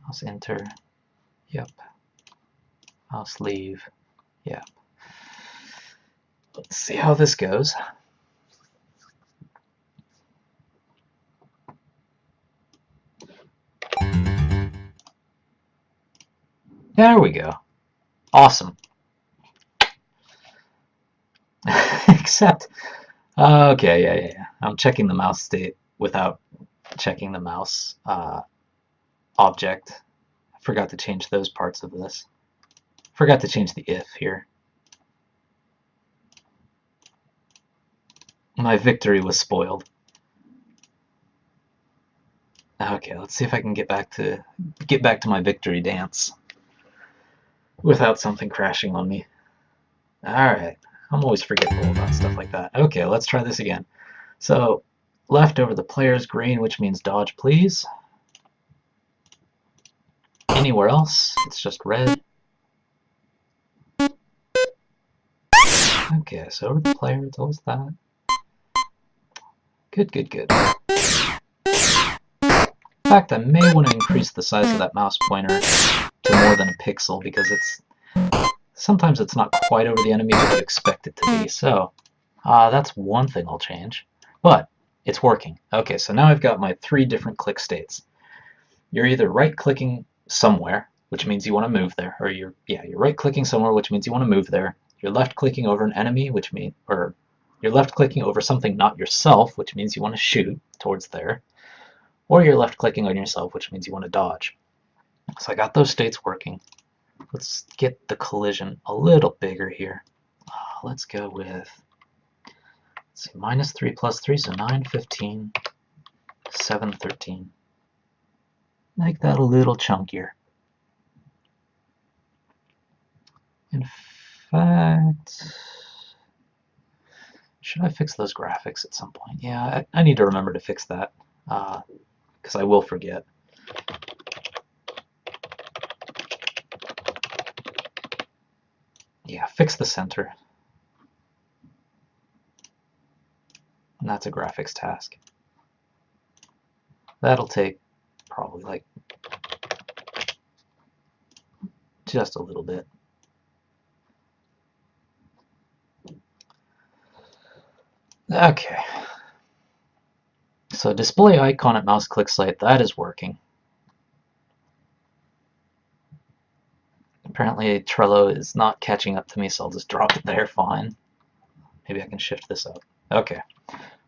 Mouse enter. Yep. Mouse leave. Yep. Let's see how this goes. There we go. Awesome. Except, okay, yeah. I'm checking the mouse state without checking the mouse object. I forgot to change those parts of this. Forgot to change the if here. My victory was spoiled. Okay, let's see if I can get back to my victory dance without something crashing on me. Alright, I'm always forgetful about stuff like that. Okay, let's try this again. So, left over the player's green, which means dodge please. Anywhere else, it's just red. Okay, so over the player, it's always that. Good. In fact, I may want to increase the size of that mouse pointer to more than a pixel because sometimes it's not quite over the enemy that you expect it to be. So that's one thing I'll change, but it's working. Okay, so now I've got my 3 different click states. You're either right-clicking somewhere, which means you want to move there, or you're right-clicking somewhere, which means you want to move there. You're left-clicking over an enemy, or you're left-clicking over something not yourself, which means you want to shoot towards there. Or you're left-clicking on yourself, which means you want to dodge. So I got those states working. Let's get the collision a little bigger here. Let's go with, let's see, -3 + 3, so 9, 15, 7, 13. Make that a little chunkier. In fact, should I fix those graphics at some point? Yeah, I need to remember to fix that, because I will forget. Yeah, fix the center. And that's a graphics task. That'll take probably like just a little bit. Okay. So display icon at mouse click site, that is working. Apparently Trello is not catching up to me, so I'll just drop it there, fine. Maybe I can shift this up. Okay.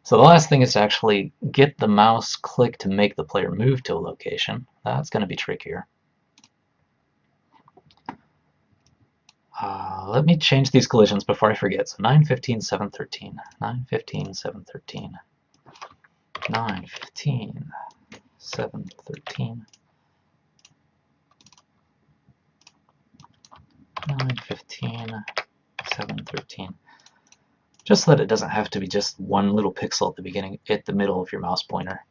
So the last thing is to actually get the mouse click to make the player move to a location. That's going to be trickier. Let me change these collisions before I forget. So 9, 15, 7, 13. 9, 15, 7, 13. 9, 15, 7, 13. 9, 15, 7, 13. Just so that it doesn't have to be just one little pixel at the beginning, at the middle of your mouse pointer.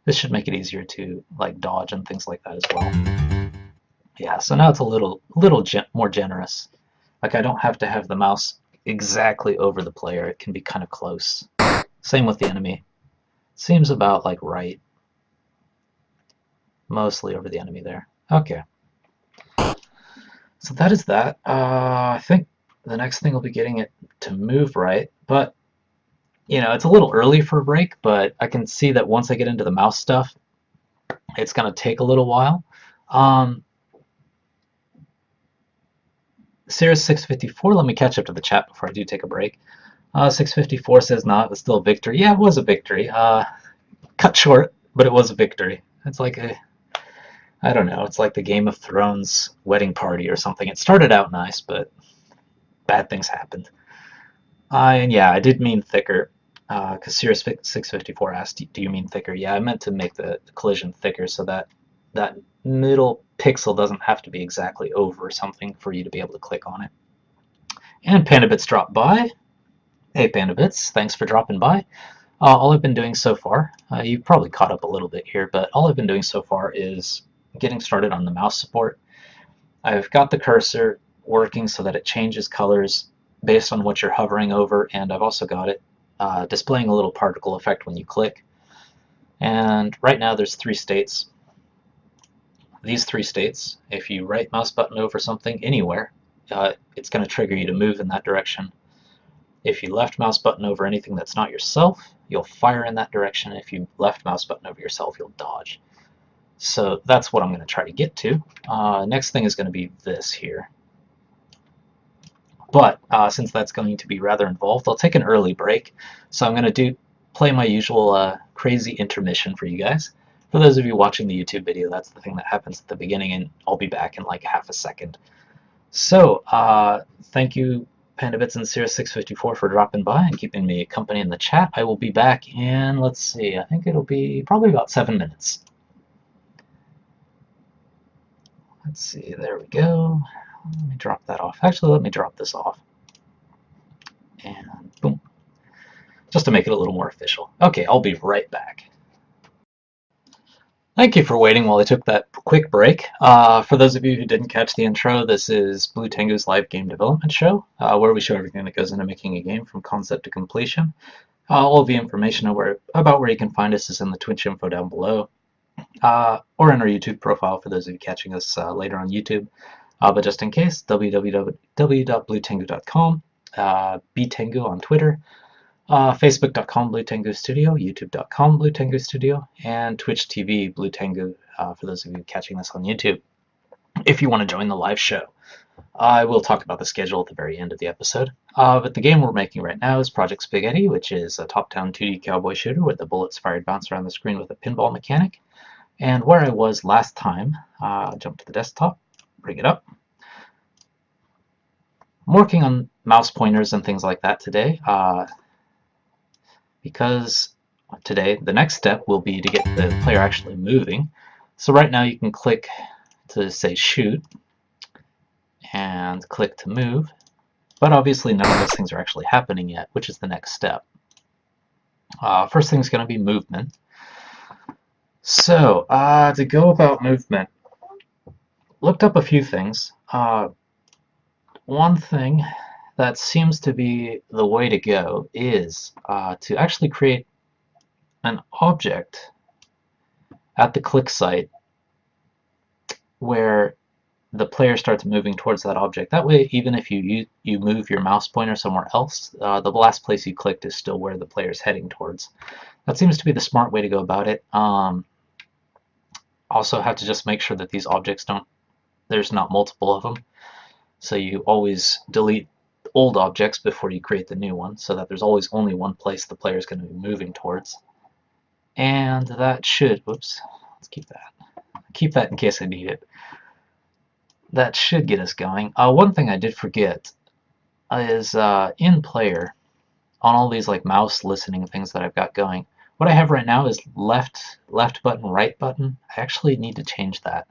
This should make it easier to like dodge and things like that as well. Yeah, so now it's a little more generous. Like I don't have to have the mouse exactly over the player. It can be kind of close. Same with the enemy. Seems about like right. Mostly over the enemy there. Okay. So that is that. I think the next thing will be getting it to move right, but you know, it's a little early for a break, but I can see that once I get into the mouse stuff, it's going to take a little while. Cirrus 654, let me catch up to the chat before I do take a break. 654 says, nah, it was still a victory. Yeah, it was a victory. Cut short, but it was a victory. It's like I don't know, it's like the Game of Thrones wedding party or something. It started out nice, but bad things happened. And yeah, I did mean thicker, because Cirrus 654 asked, do you mean thicker? Yeah, I meant to make the collision thicker so that that middle pixel doesn't have to be exactly over something for you to be able to click on it. And PandaBits dropped by. Hey PandaBits, thanks for dropping by. All I've been doing so far, you've probably caught up a little bit here, but all I've been doing so far is getting started on the mouse support. I've got the cursor working so that it changes colors based on what you're hovering over, and I've also got it displaying a little particle effect when you click. And right now there's 3 states. These 3 states, if you right mouse button over something anywhere, it's going to trigger you to move in that direction. If you left mouse button over anything that's not yourself, you'll fire in that direction. If you left mouse button over yourself, you'll dodge. So that's what I'm going to try to get to. Next thing is going to be this here. But since that's going to be rather involved, I'll take an early break. So I'm going to play my usual crazy intermission for you guys. For those of you watching the YouTube video, that's the thing that happens at the beginning, and I'll be back in like half a second. So thank you, PandaBits and Cirrus 654 for dropping by and keeping me company in the chat. I will be back in, let's see, I think it'll be probably about 7 minutes. Let's see, there we go. Let me drop that off. Actually, let me drop this off. And boom. Just to make it a little more official. Okay, I'll be right back. Thank you for waiting while I took that quick break. For those of you who didn't catch the intro, this is Blue Tengu's live game development show, where we show everything that goes into making a game from concept to completion. All of the information about where you can find us is in the Twitch info down below, or in our YouTube profile for those of you catching us later on YouTube. But just in case, www.bluetengu.com, btengu on Twitter, facebook.com Blue Tengu Studio, youtube.com Blue Tengu Studio, and Twitch TV Blue Tengu for those of you catching this on YouTube. If you want to join the live show, I will talk about the schedule at the very end of the episode. But the game we're making right now is Project Spaghetti, which is a top-down 2D cowboy shooter where the bullets fired bounce around the screen with a pinball mechanic. And where I was last time, jump to the desktop, bring it up. I'm working on mouse pointers and things like that today, because today the next step will be to get the player actually moving. So right now you can click to say shoot and click to move, but obviously none of those things are actually happening yet, which is the next step. First thing is going to be movement. So to go about movement, looked up a few things. One thing that seems to be the way to go is to actually create an object at the click site where the player starts moving towards that object. That way, even if you move your mouse pointer somewhere else, the last place you clicked is still where the player is heading towards. That seems to be the smart way to go about it. Also have to just make sure that these objects there's not multiple of them. So you always delete old objects before you create the new one, so that there's always only one place the player is going to be moving towards. And that should, whoops, let's keep that. Keep that in case I need it. That should get us going. One thing I did forget is in player, on all these like mouse listening things that I've got going, what I have right now is left button, right button. I actually need to change that.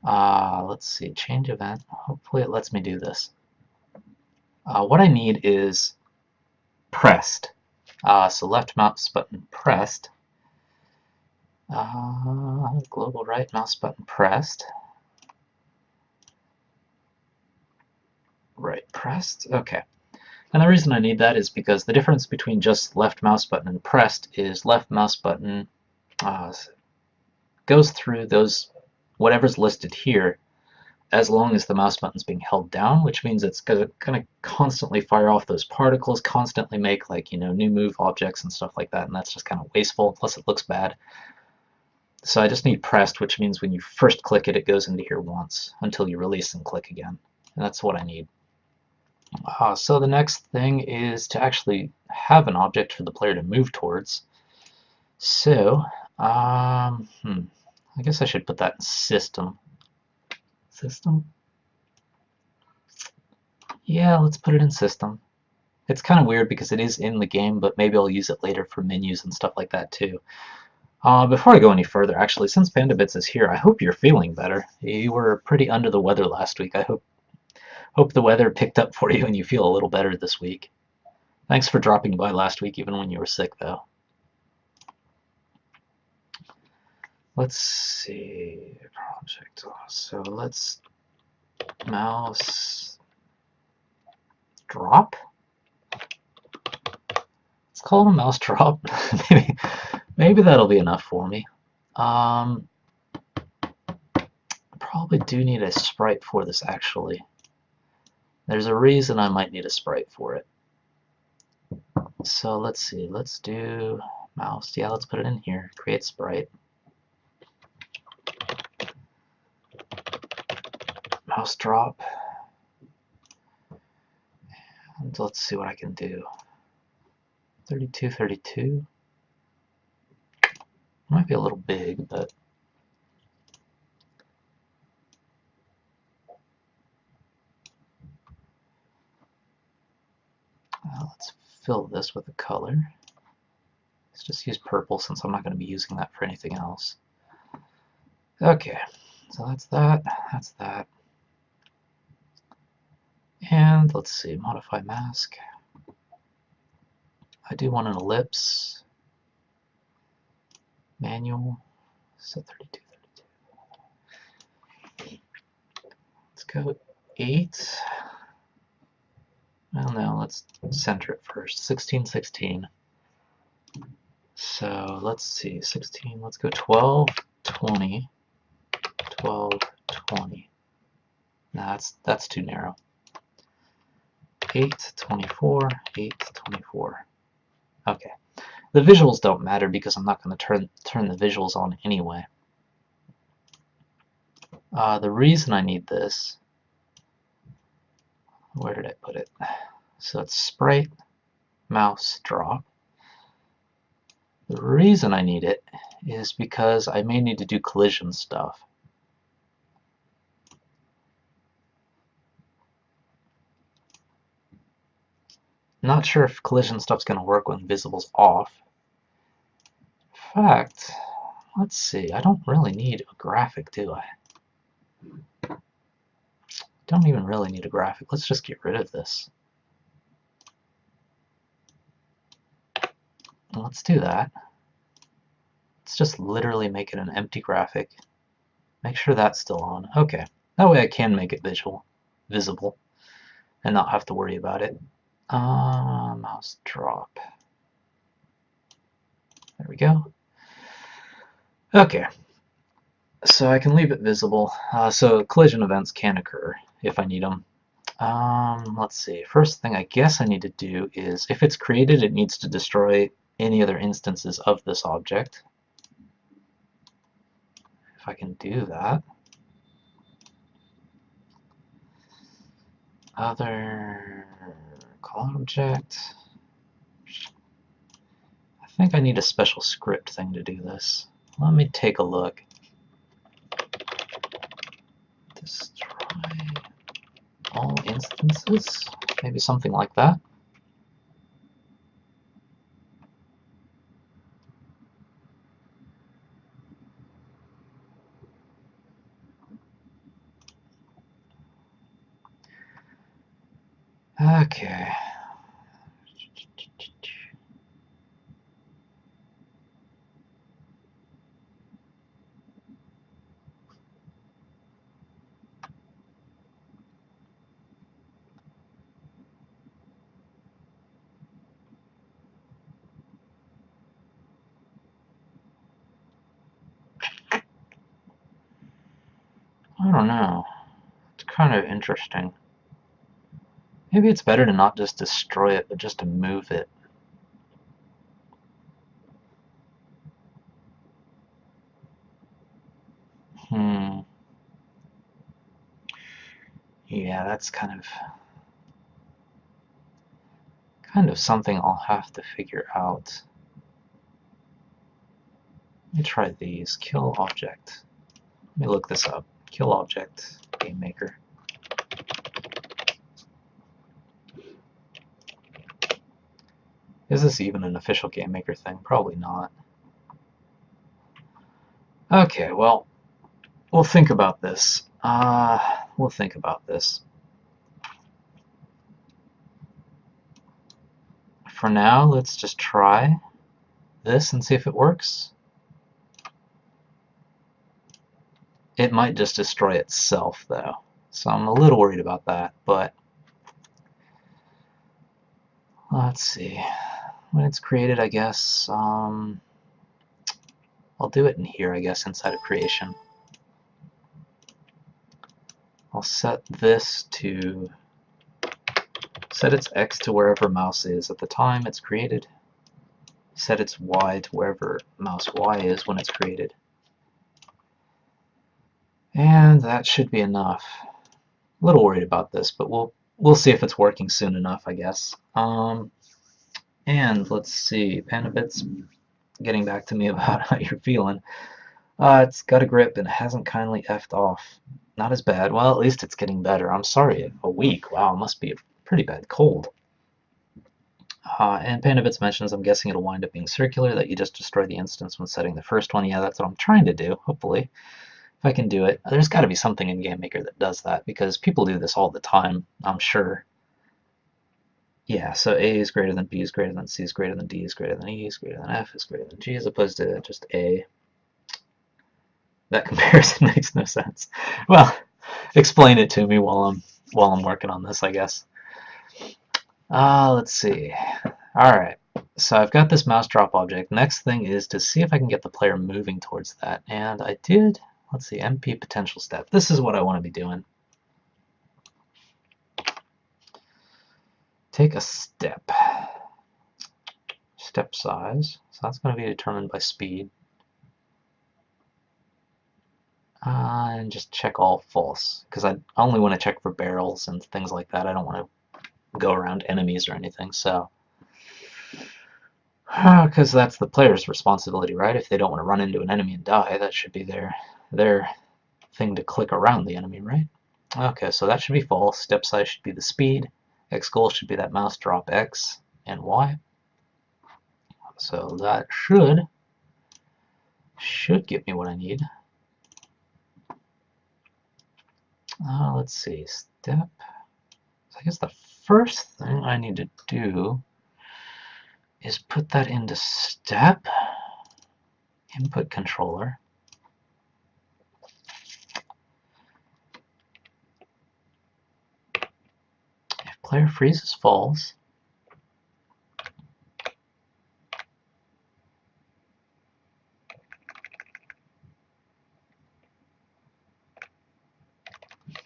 Let's see, change event. Hopefully it lets me do this. What I need is pressed. So left mouse button pressed. Global right mouse button pressed. Right pressed. Okay. And the reason I need that is because the difference between just left mouse button and pressed is left mouse button goes through those whatever's listed here as long as the mouse button's being held down, which means it's going to constantly fire off those particles, constantly make like, new move objects and stuff like that, and that's just kind of wasteful, plus it looks bad. So I just need pressed, which means when you first click it, it goes into here once until you release and click again. And that's what I need. So the next thing is to actually have an object for the player to move towards. So, I guess I should put that in system. System? Yeah, let's put it in system. It's kind of weird because it is in the game, but maybe I'll use it later for menus and stuff like that too. Before I go any further, actually, since PandaBits is here, I hope you're feeling better. You were pretty under the weather last week. I hope the weather picked up for you and you feel a little better this week. Thanks for dropping by last week, even when you were sick, though. Let's see, project. So let's mouse drop. Let's call it a mouse drop. maybe that'll be enough for me. Probably do need a sprite for this, actually. There's a reason I might need a sprite for it. So let's see, let's do mouse. Yeah, let's put it in here. Create sprite. Mouse drop. And let's see what I can do. 32, 32. Might be a little big, but let's fill this with a color. Let's just use purple since I'm not going to be using that for anything else. Okay, so that's that, that's that. And let's see, modify mask. I do want an ellipse. Manual, so 32, 32. Let's go 8. Well, no, let's center it first. 16, 16. So let's see, 16, let's go 12, 20, 12, 20. Nah, that's too narrow. 8, 24, 8, 24. Okay. The visuals don't matter because I'm not going to turn the visuals on anyway. The reason I need this, where did I put it? So it's sprite, mouse, drop. The reason I need it is because I may need to do collision stuff. Not sure if collision stuff's going to work when visible's off. In fact, let's see, I don't really need a graphic, do I? Don't even really need a graphic. Let's just get rid of this. Let's do that. Let's just literally make it an empty graphic. Make sure that's still on. Okay. That way I can make it visible, and not have to worry about it. Mouse drop. There we go. Okay. So I can leave it visible. So collision events can occur if I need them. Let's see. First thing I guess I need to do is, if it's created, it needs to destroy any other instances of this object. If I can do that. Other call object. I think I need a special script thing to do this. Let me take a look. Destroy all instances? Maybe something like that. Okay. I don't know. It's kind of interesting. Maybe it's better to not just destroy it, but just to move it. Yeah, that's kind of something I'll have to figure out. Let me try these. Kill object. Let me look this up. Kill object, game maker. Is this even an official game maker thing? Probably not. Okay, well, we'll think about this. We'll think about this. For now, let's just try this and see if it works. It might just destroy itself, though. So I'm a little worried about that, but let's see. When it's created, I guess, I'll do it in here, I guess, inside of creation. I'll set this to, set its X to wherever mouse is at the time it's created. Set its Y to wherever mouse Y is when it's created. And that should be enough. A little worried about this, but we'll see if it's working soon enough, I guess. And let's see, Pandabit's getting back to me about how you're feeling. It's got a grip and it hasn't kindly effed off. Not as bad. Well, at least it's getting better. I'm sorry, a week. Wow, it must be a pretty bad cold. And Pandabits mentions, I'm guessing it'll wind up being circular, that you just destroy the instance when setting the first one. Yeah, that's what I'm trying to do, hopefully. If I can do it. There's got to be something in Game Maker that does that, because people do this all the time, I'm sure. Yeah, so A is greater than B is greater than C is greater than D is greater than E is greater than F is greater than G, as opposed to just A. That comparison makes no sense. Well, explain it to me while I'm working on this, I guess. Let's see. All right. So I've got this mouse drop object. Next thing is to see if I can get the player moving towards that. And I did. Let's see, MP potential step. This is what I want to be doing. Take a step. Step size. So that's going to be determined by speed. And just check all false, because I only want to check for barrels and things like that. I don't want to go around enemies or anything. So, because that's the player's responsibility, right? If they don't want to run into an enemy and die, that should be their thing to click around the enemy, right? Okay, so that should be false. Step size should be the speed. X goal should be that mouse drop X and Y. So that should give me what I need. Let's see, step. So I guess the first thing I need to do is put that into step, input controller. If player freezes falls,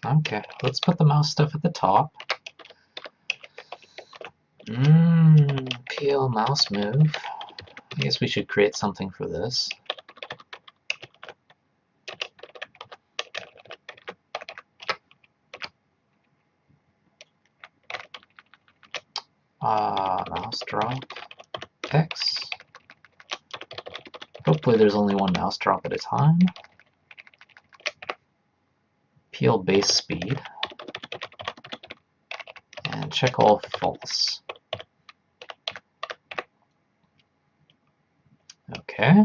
okay, let's put the mouse stuff at the top. PL mouse move. I guess we should create something for this. Mouse drop X. Hopefully there's only one mouse drop at a time. PL base speed. And check all false. Okay.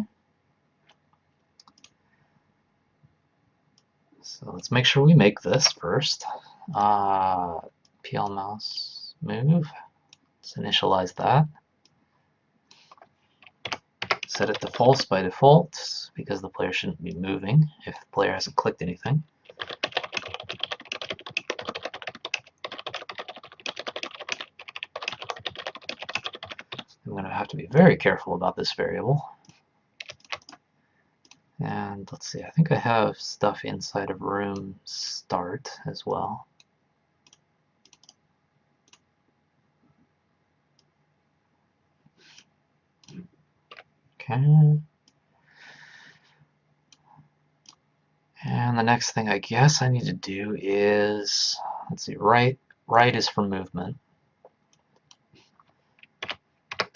So let's make sure we make this first. PL mouse move. Let's initialize that. Set it to false by default because the player shouldn't be moving if the player hasn't clicked anything. I'm going to have to be very careful about this variable. And let's see, I think I have stuff inside of room start as well. Okay. And the next thing I guess I need to do is, let's see, right is for movement.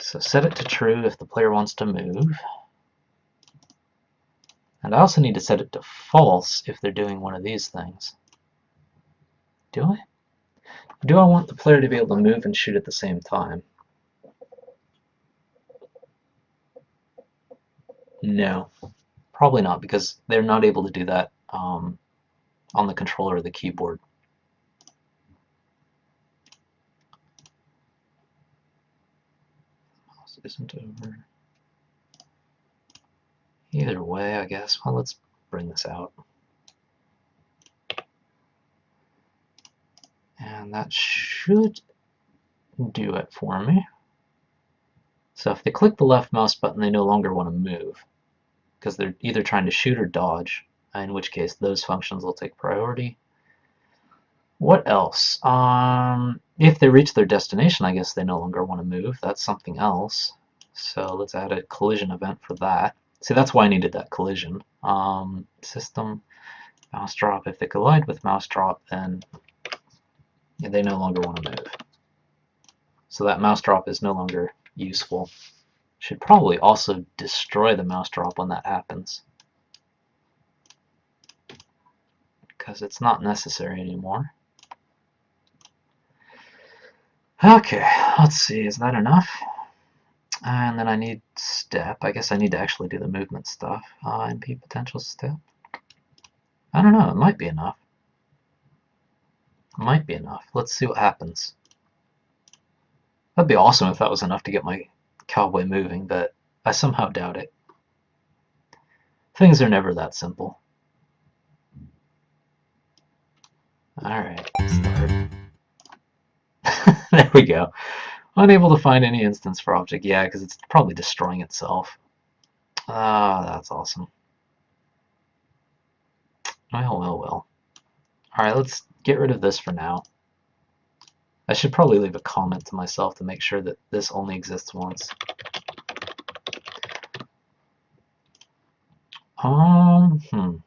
So set it to true if the player wants to move. And I also need to set it to false if they're doing one of these things. Do I? Do I want the player to be able to move and shoot at the same time? No, probably not, because they're not able to do that on the controller or the keyboard. Mouse isn't over. Either way, I guess. Well, let's bring this out. And that should do it for me. So if they click the left mouse button, they no longer want to move because they're either trying to shoot or dodge, in which case those functions will take priority. What else? If they reach their destination, I guess they no longer want to move. That's something else. So let's add a collision event for that. See, that's why I needed that collision. System, mouse drop. If they collide with mouse drop, then they no longer want to move. So that mouse drop is no longer useful. Should probably also destroy the mouse drop when that happens, because it's not necessary anymore. Okay, let's see, is that enough? And then I need step. I guess I need to actually do the movement stuff. MP potential step. I don't know, it might be enough. It might be enough. Let's see what happens. That'd be awesome if that was enough to get my cowboy moving, but I somehow doubt it. Things are never that simple. Alright, start. There we go. Unable to find any instance for object. Yeah, because it's probably destroying itself. Ah, that's awesome. Well. Alright, let's get rid of this for now. I should probably leave a comment to myself to make sure that this only exists once. I don't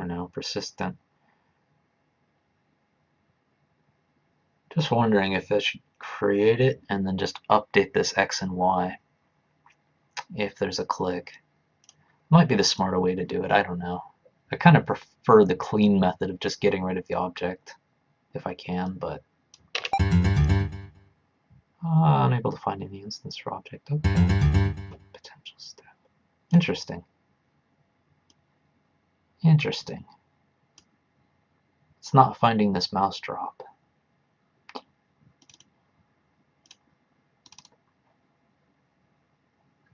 know, persistent. Just wondering if I should create it and then just update this X and Y if there's a click. Might be the smarter way to do it, I don't know. I kind of prefer the clean method of just getting rid of the object if I can, but unable to find any instance for object. Okay. Potential step. Interesting. Interesting. It's not finding this mouse drop.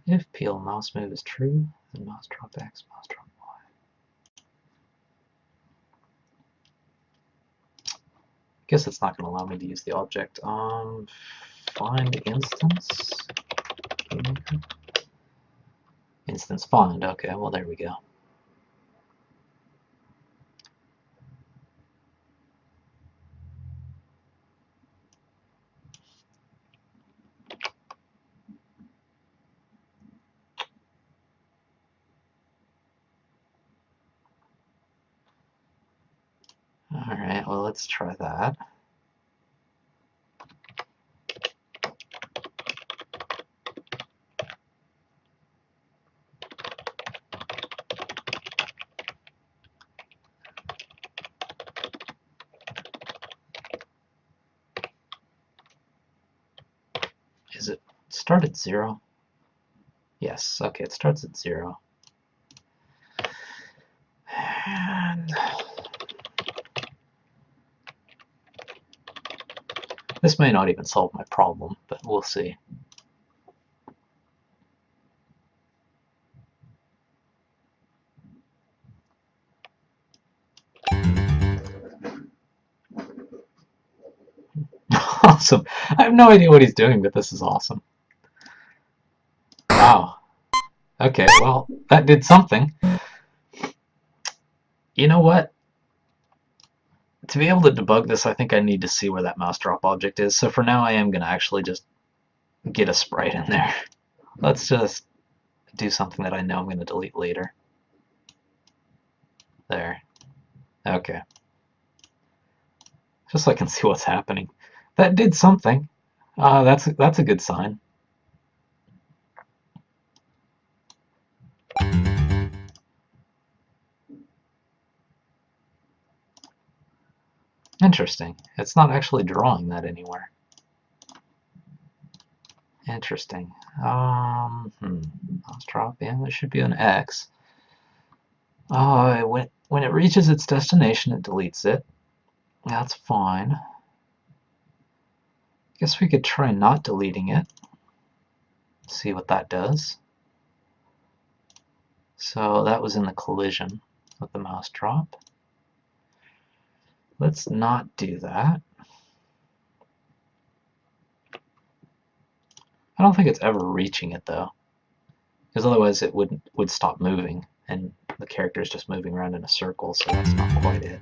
If peel mouse move is true, then mouse drop X, mouse drop Y. Guess it's not going to allow me to use the object. Find instance. Instance find. Okay, well there we go. Alright, well let's try that. Is it start at 0? Yes, okay, it starts at 0. And this may not even solve my problem, but we'll see. Awesome. I have no idea what he's doing, but this is awesome. Wow. Okay, well, that did something. You know what? To be able to debug this, I think I need to see where that mouse drop object is. So for now, I am going to actually just get a sprite in there. Let's just do something that I know I'm going to delete later. There. Okay. Just so I can see what's happening. That did something. That's a good sign. Interesting. It's not actually drawing that anywhere. Interesting. Mouse drop. Yeah, there should be an X. When it reaches its destination, it deletes it. That's fine. Guess we could try not deleting it. See what that does. So that was in the collision with the mouse drop. Let's not do that. I don't think it's ever reaching it though, because otherwise it would stop moving, and the character is just moving around in a circle, so that's not quite it.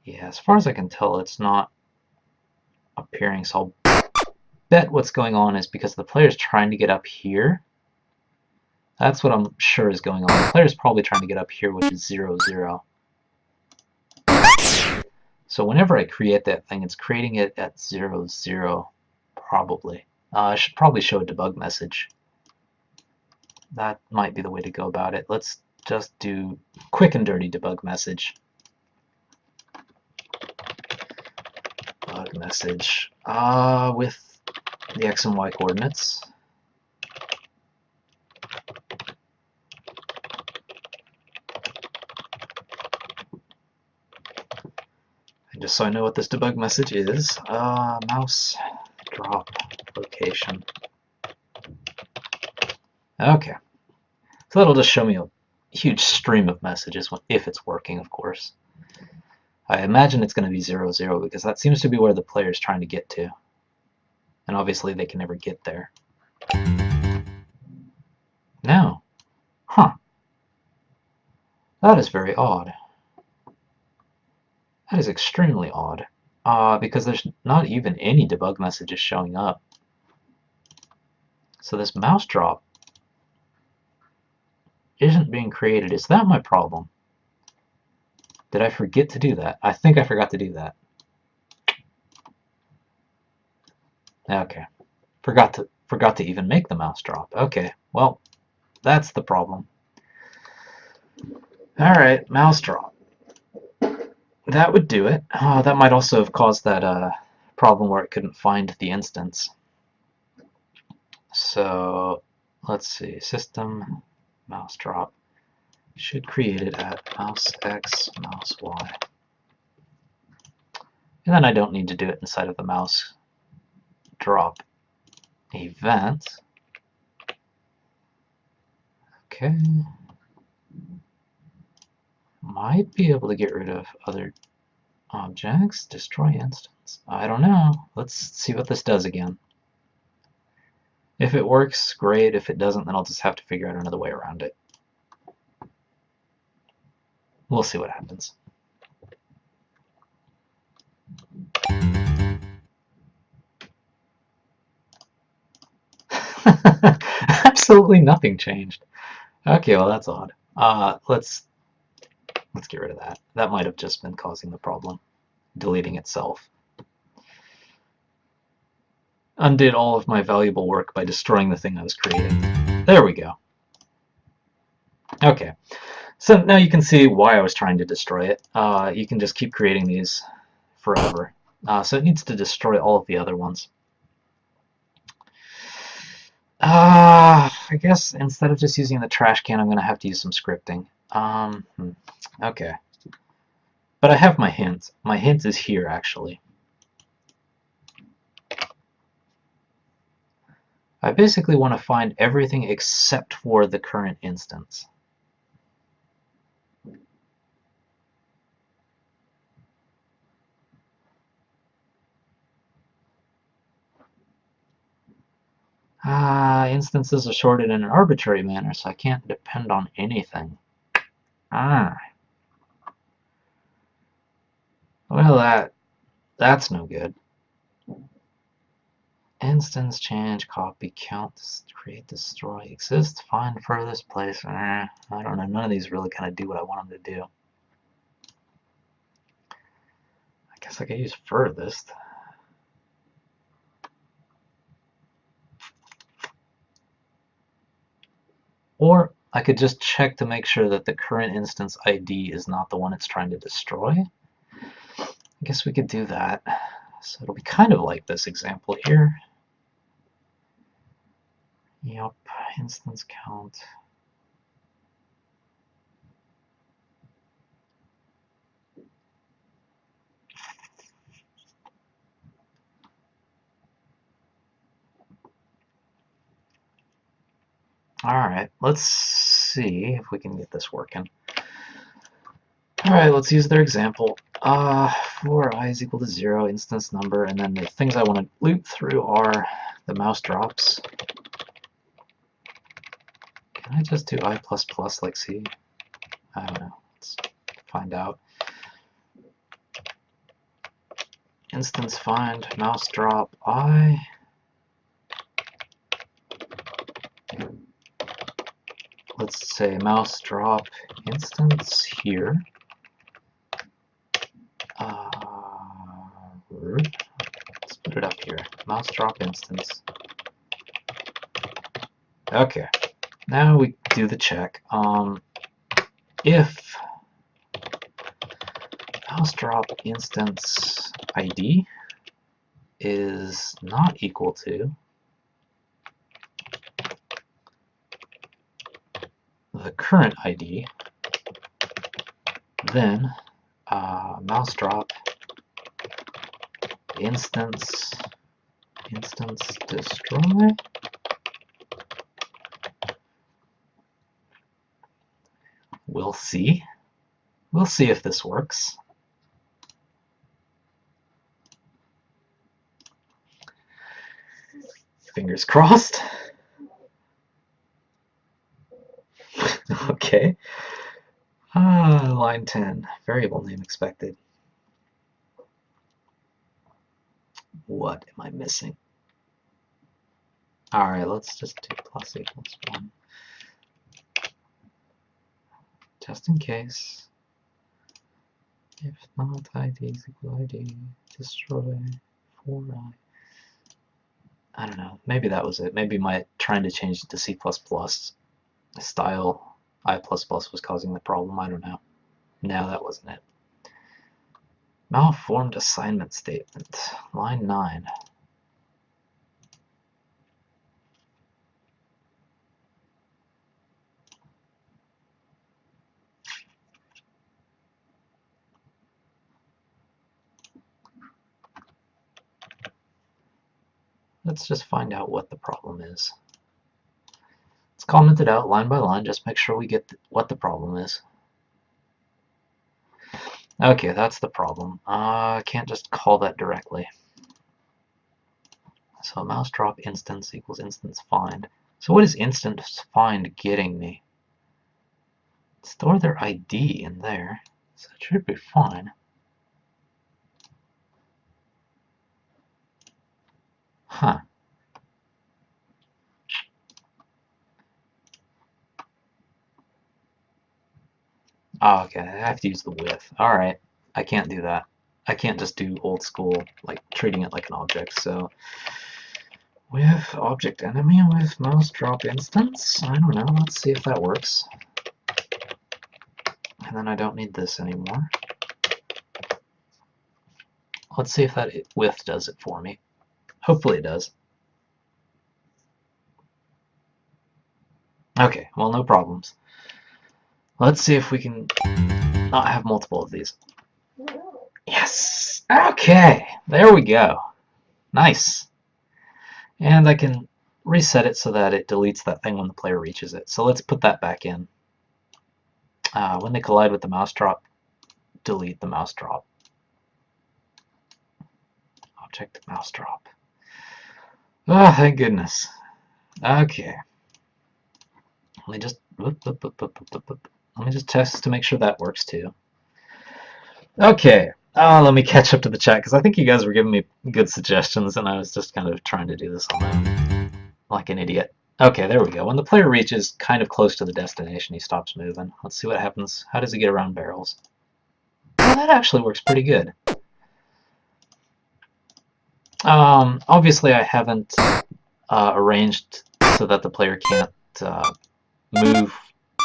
Yeah, as far as I can tell, it's not appearing, so I'll bet what's going on is because the player's trying to get up here. That's what I'm sure is going on. The player's probably trying to get up here, which is 0, 0. So whenever I create that thing, it's creating it at 0, 0, probably. I should probably show a debug message. That might be the way to go about it. Let's just do quick and dirty debug message. Debug message with the X and Y coordinates. And just so I know what this debug message is, mouse drop location. Okay. So that'll just show me a huge stream of messages if it's working, of course. I imagine it's going to be 0, 0 because that seems to be where the player is trying to get to. And obviously they can never get there. No. Huh. That is very odd. That is extremely odd. Because there's not even any debug messages showing up. So this mouse drop isn't being created. Is that my problem? Did I forget to do that? I think I forgot to do that. Okay. Forgot to even make the mouse drop. Okay, well, that's the problem. Alright, mouse drop. That would do it. That might also have caused that problem where it couldn't find the instance. So, let's see. System, mouse drop. Should create it at mouse X, mouse Y. And then I don't need to do it inside of the mouse drop event. Okay. Might be able to get rid of other objects. Destroy instance. I don't know. Let's see what this does again. If it works, great. If it doesn't, then I'll just have to figure out another way around it. We'll see what happens. Absolutely nothing changed. Okay, well that's odd. Let's get rid of that. That might have just been causing the problem, deleting itself. Undid all of my valuable work by destroying the thing I was creating. There we go. Okay, so now you can see why I was trying to destroy it. You can just keep creating these forever. So it needs to destroy all of the other ones. I guess instead of just using the trash can, I'm going to have to use some scripting. Okay. But I have my hint. My hint is here, actually. I basically want to find everything except for the current instance. Instances are sorted in an arbitrary manner, so I can't depend on anything. Well, that's no good. Instance, change, copy, count, create, destroy, exist, find, furthest place. I don't know. None of these really kind of do what I want them to do. I guess I could use furthest. Or I could just check to make sure that the current instance ID is not the one it's trying to destroy. I guess we could do that. So it'll be kind of like this example here. Yep, instance count. Alright, let's see if we can get this working. Alright, let's use their example. For I is equal to 0, instance number, and then the things I want to loop through are the mouse drops. Can I just do I++ like C? I don't know. Let's find out. Instance find mouse drop I. Let's say mouse drop instance here. Let's put it up here. Mouse drop instance. Okay. Now we do the check. If mouse drop instance ID is not equal to the current ID, then mouse drop instance destroy. We'll see. We'll see if this works. Fingers crossed. Okay. Line 10. Variable name expected. What am I missing? Alright, let's just do plus equals 1. Just in case. If not, ID is equal ID. Destroy 4i. I don't know. Maybe that was it. Maybe my trying to change it to C++ style I++ was causing the problem. I don't know. No, that wasn't it. Malformed assignment statement. Line 9. Let's just find out what the problem is. Let's comment it out line by line, just make sure we get what the problem is. Okay, that's the problem. I can't just call that directly. So mouse drop instance equals instance find. So what is instance find getting me? Store their ID in there, so it should be fine. Huh. Oh, okay, I have to use the with. Alright, I can't do that. I can't just do old school, like treating it like an object, so with object enemy with mouse drop instance. I don't know, let's see if that works. And then I don't need this anymore. Let's see if that with does it for me. Hopefully it does. Okay, well, no problems. Let's see if we can not have multiple of these. Yes! Okay, there we go. Nice. And I can reset it so that it deletes that thing when the player reaches it. So let's put that back in. When they collide with the mouse drop, delete the mouse drop. Object mouse drop. Oh, thank goodness. Okay. Let me just test to make sure that works too. Okay. Let me catch up to the chat because I think you guys were giving me good suggestions and I was just kind of trying to do this on my own like an idiot. Okay, there we go. When the player reaches kind of close to the destination, he stops moving. Let's see what happens. How does he get around barrels? Well, that actually works pretty good. Obviously, I haven't arranged so that the player can't move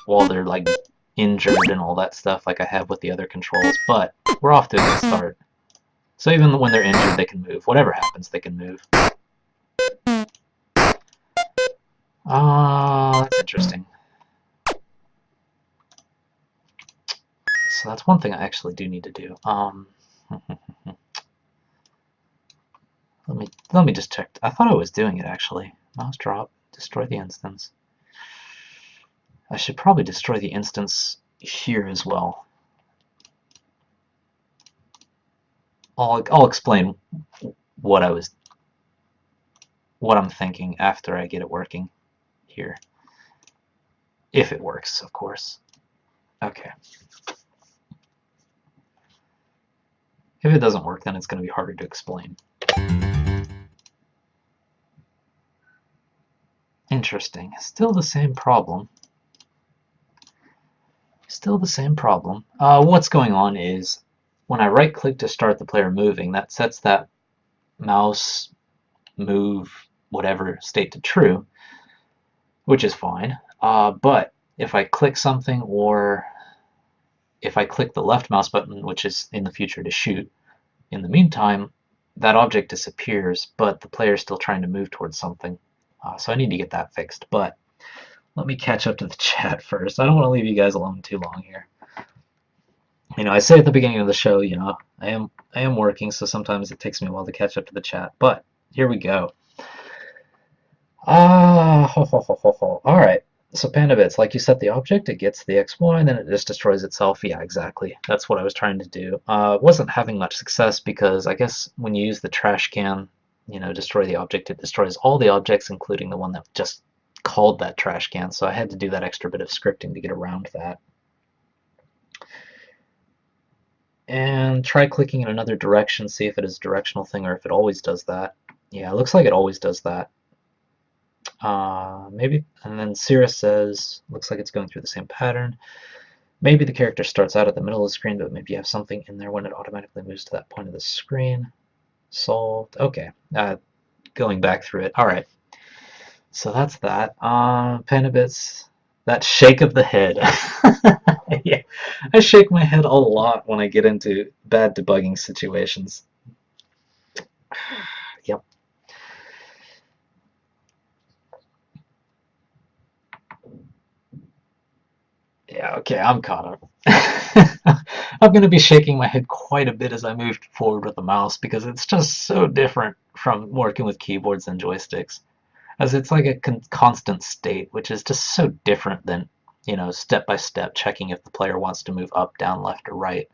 while they're like injured and all that stuff like I have with the other controls, but we're off to a good start. So even when they're injured, they can move. Whatever happens, they can move. That's interesting. So that's one thing I actually do need to do. Let me just check. I thought I was doing it actually. Mouse drop, destroy the instance. I should probably destroy the instance here as well. I'll explain what I'm thinking after I get it working here. If it works, of course. Okay. If it doesn't work, then it's going to be harder to explain. Interesting. Still the same problem. Still the same problem. What's going on is when I right click to start the player moving, that sets that mouse move whatever state to true, which is fine. But if I click something, or if I click the left mouse button, which is in the future to shoot, in the meantime, that object disappears, but the player is still trying to move towards something. So I need to get that fixed, but let me catch up to the chat first. I don't want to leave you guys alone too long here. You know, I say at the beginning of the show, you know, I am working, so sometimes it takes me a while to catch up to the chat, but here we go. All right. So Panda Bits, like you set the object, it gets the XY, and then it just destroys itself. Yeah, exactly. That's what I was trying to do. Wasn't having much success because I guess when you use the trash can destroy the object, it destroys all the objects, including the one that just called that trash can. So I had to do that extra bit of scripting to get around that. And try clicking in another direction, see if it is a directional thing or if it always does that. Yeah, it looks like it always does that. Maybe, and then Cirrus says, looks like it's going through the same pattern. Maybe the character starts out at the middle of the screen, but maybe you have something in there when it automatically moves to that point of the screen. Solved. Okay. Going back through it. All right. So that's that. Panabits, that shake of the head. Yeah, I shake my head a lot when I get into bad debugging situations. Yep. Yeah, okay, I'm caught up. I'm going to be shaking my head quite a bit as I move forward with the mouse because it's just so different from working with keyboards and joysticks. As it's like a constant state, which is just so different than, step by step checking if the player wants to move up, down, left, or right.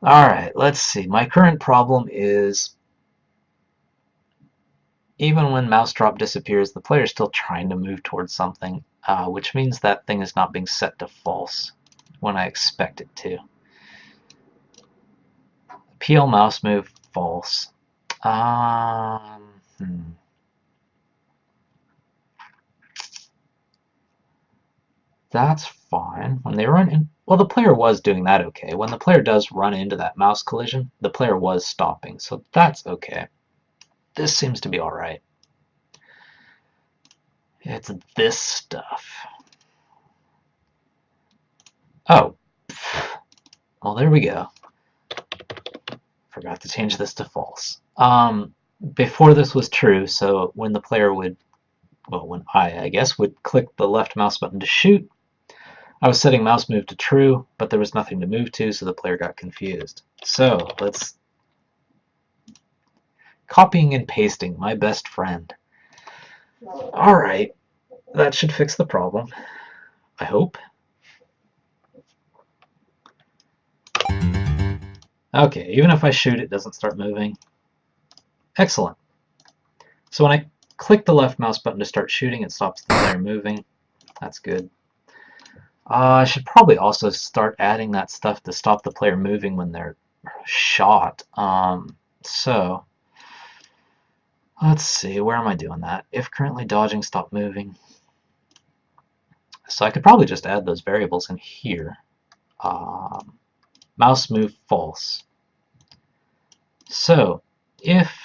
All right, let's see. My current problem is even when mouse drop disappears, the player is still trying to move towards something, which means that thing is not being set to false when I expect it to. PL mouse move false. That's fine. When they run in, well, the player was doing that okay. When the player does run into that mouse collision, the player was stopping, so that's okay. This seems to be all right. It's this stuff. Oh, well, there we go. Forgot to change this to false. Before this was true, so when the player would, well, when I guess, would click the left mouse button to shoot, I was setting mouse move to true, but there was nothing to move to, so the player got confused. So let's copying and pasting, my best friend. All right, that should fix the problem, I hope. Okay, even if I shoot, it doesn't start moving. Excellent. So when I click the left mouse button to start shooting, it stops the player moving. That's good. I should probably also start adding that stuff to stop the player moving when they're shot. So let's see, where am I doing that? If currently dodging, stop moving. So I could probably just add those variables in here. Mouse move false. So if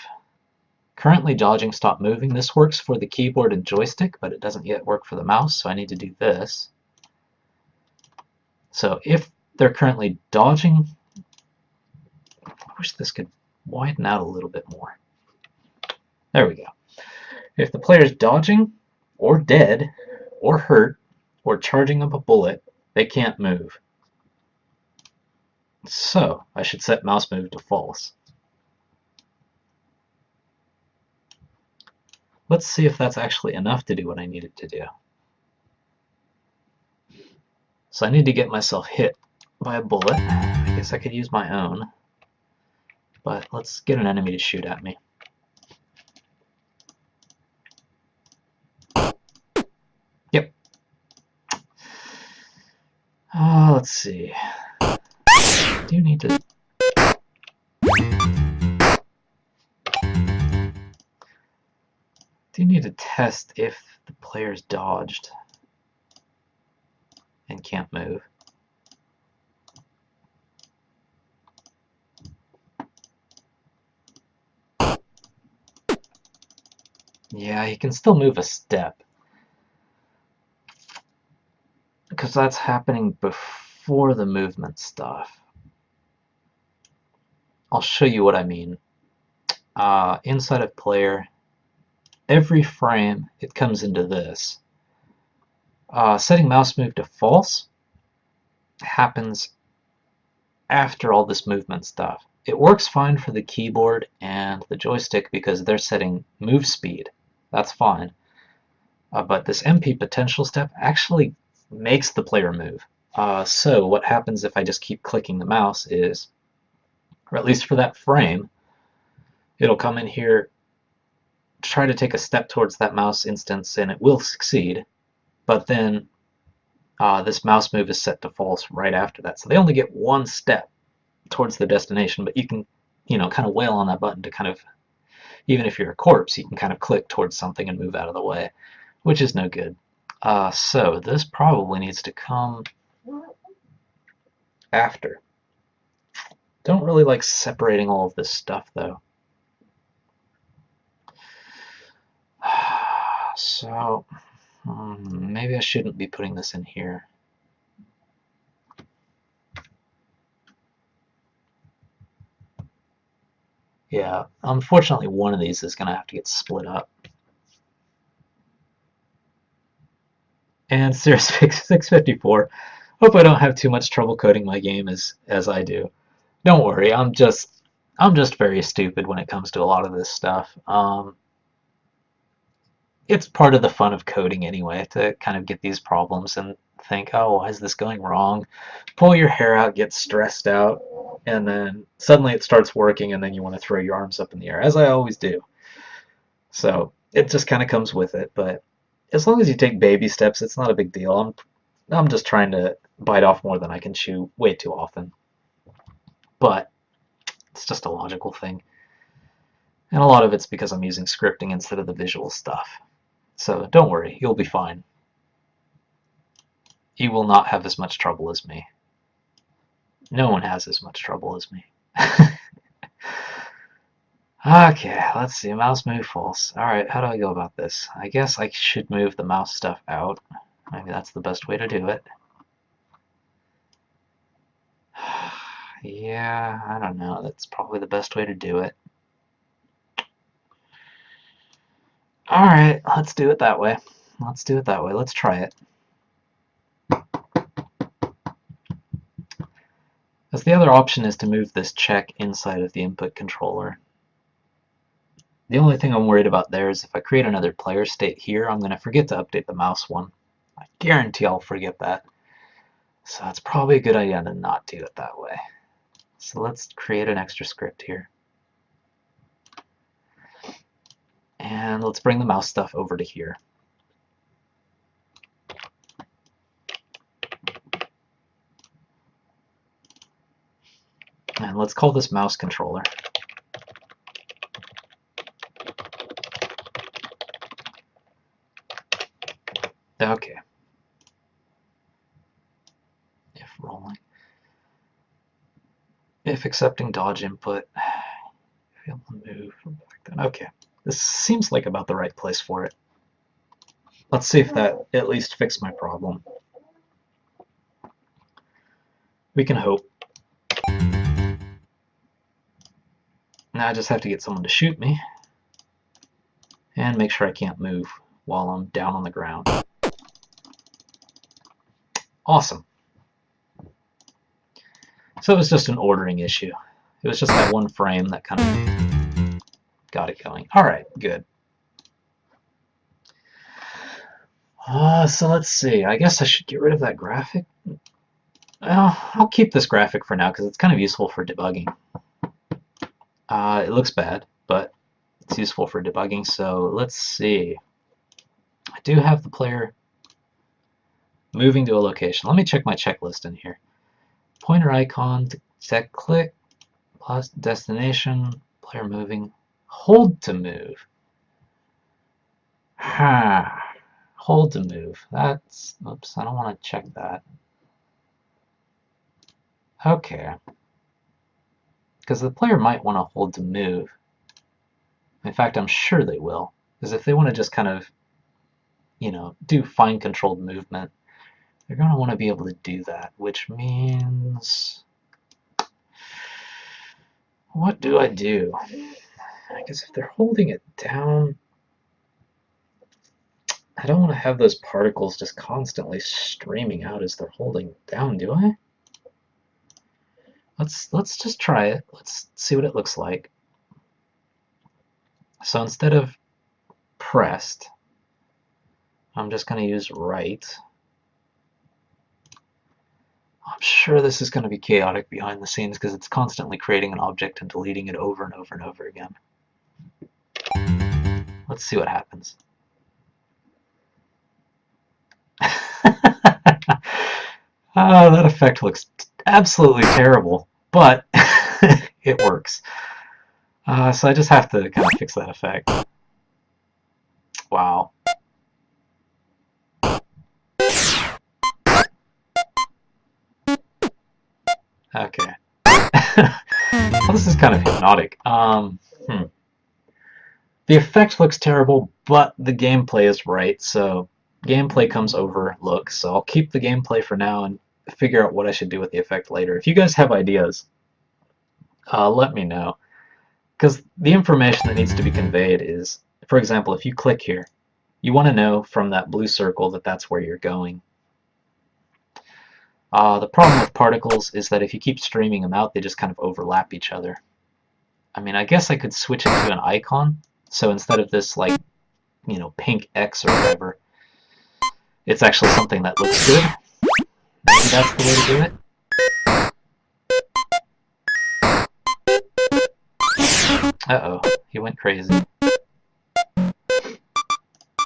currently dodging, stop moving, this works for the keyboard and joystick, but it doesn't yet work for the mouse, so I need to do this. So if they're currently dodging, I wish this could widen out a little bit more. There we go. If the player's dodging, or dead, or hurt, or charging up a bullet, they can't move. So I should set mouse move to false. Let's see if that's actually enough to do what I need it to do. So I need to get myself hit by a bullet. I guess I could use my own. But let's get an enemy to shoot at me. Yep. Let's see. Do you need to... Do you need to test if the player's dodged and can't move? Yeah, he can still move a step. Because that's happening before the movement stuff. I'll show you what I mean. Inside of player, every frame it comes into this. Setting mouse move to false happens after all this movement stuff. It works fine for the keyboard and the joystick because they're setting move speed. That's fine. But this MP potential step actually makes the player move. So what happens if I just keep clicking the mouse is, or at least for that frame, It'll come in here, try to take a step towards that mouse instance, and it will succeed, but then this mouse move is set to false right after that. So they only get one step towards the destination, but you can, kind of wail on that button to kind of, even if you're a corpse, you can kind of click towards something and move out of the way, which is no good. So this probably needs to come after. Don't really like separating all of this stuff though. So maybe I shouldn't be putting this in here. Yeah, unfortunately one of these is going to have to get split up. And Cirrus 654. Hope I don't have too much trouble coding my game as I do. Don't worry, I'm just very stupid when it comes to a lot of this stuff. It's part of the fun of coding anyway, to kind of get these problems and think, oh, why is this going wrong? Pull your hair out, get stressed out, and then suddenly it starts working, and then you want to throw your arms up in the air, as I always do. So it just kind of comes with it, but as long as you take baby steps, it's not a big deal. I'm just trying to bite off more than I can chew way too often. But it's just a logical thing. And a lot of it's because I'm using scripting instead of the visual stuff. So don't worry, you'll be fine. You will not have as much trouble as me. No one has as much trouble as me. Okay, let's see. Mouse move false. Alright, how do I go about this? I guess I should move the mouse stuff out. Maybe that's the best way to do it. Yeah, I don't know. That's probably the best way to do it. Alright, let's do it that way. Let's do it that way. Let's try it. As the other option is to move this check inside of the input controller. The only thing I'm worried about there is if I create another player state here, I'm going to forget to update the mouse one. I guarantee I'll forget that. So it's probably a good idea to not do it that way. So let's create an extra script here. And let's bring the mouse stuff over to here. And let's call this mouse controller. Okay. If rolling. If accepting dodge input. Fail to move from back then. Okay. This seems like about the right place for it. Let's see if that at least fixed my problem. We can hope. Now I just have to get someone to shoot me and make sure I can't move while I'm down on the ground. Awesome. So it was just an ordering issue. It was just that one frame that kind of got it going. Alright, good. So let's see. I guess I should get rid of that graphic. Well, I'll keep this graphic for now because it's kind of useful for debugging. It looks bad, but it's useful for debugging. So let's see. I do have the player moving to a location. Let me check my checklist in here. Pointer icon, set click, plus destination, player moving, hold to move. Hold to move. That's, oops, I don't want to check that. Okay. Because the player might want to hold to move. In fact, I'm sure they will. Because if they want to just kind of, do fine controlled movement, they're going to want to be able to do that, which means... What do I do? I guess if they're holding it down, I don't want to have those particles just constantly streaming out as they're holding down, do I? Let's just try it. Let's see what it looks like. So instead of pressed, I'm just going to use right. I'm sure this is going to be chaotic behind the scenes because it's constantly creating an object and deleting it over and over and over again. Let's see what happens. That effect looks absolutely terrible, but it works. So I just have to kind of fix that effect. Wow. Okay. Well, this is kind of hypnotic. The effect looks terrible, but the gameplay is right, so gameplay comes over look, so I'll keep the gameplay for now and figure out what I should do with the effect later. If you guys have ideas, let me know. Because the information that needs to be conveyed is, for example, if you click here, you want to know from that blue circle that that's where you're going. The problem with particles is that if you keep streaming them out, they just kind of overlap each other. I mean, I guess I could switch it to an icon, so instead of this, like, you know, pink X or whatever, it's actually something that looks good. Maybe that's the way to do it. Uh-oh, he went crazy.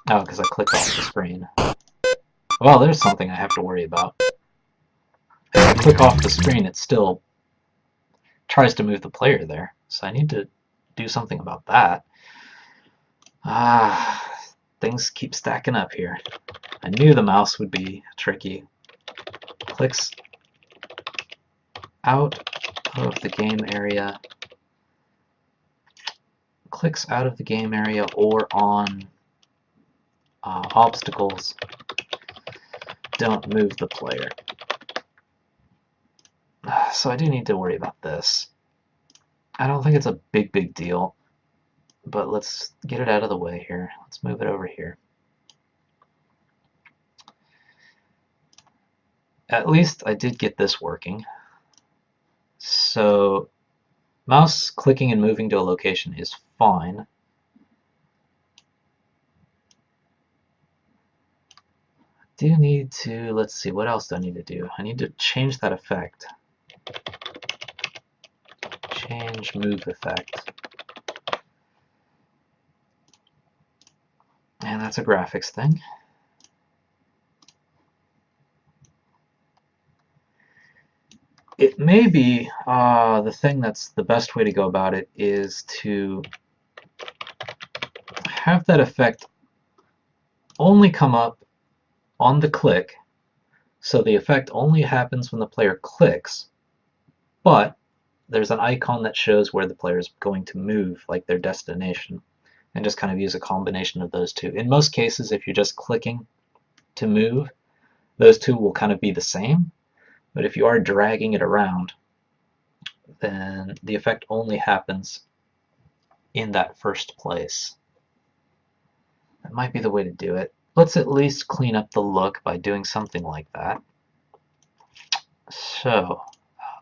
Oh, because I clicked off the screen. Well, there's something I have to worry about. If I click off the screen, it still tries to move the player there. So I need to do something about that. Things keep stacking up here. I knew the mouse would be tricky. Clicks out of the game area. Clicks out of the game area or on obstacles. Don't move the player. So I do need to worry about this. I don't think it's a big deal, but let's get it out of the way here. Let's move it over here. At least I did get this working. So mouse clicking and moving to a location is fine. Do need to, let's see, what else do I need to do? I need to change that effect. Change move effect. And that's a graphics thing. It may be the thing that's the best way to go about it is to have that effect only come up on the click, so the effect only happens when the player clicks, but there's an icon that shows where the player is going to move, like their destination, and just kind of use a combination of those two. In most cases, if you're just clicking to move, those two will kind of be the same, but if you are dragging it around, then the effect only happens in that first place. That might be the way to do it. Let's at least clean up the look by doing something like that. So,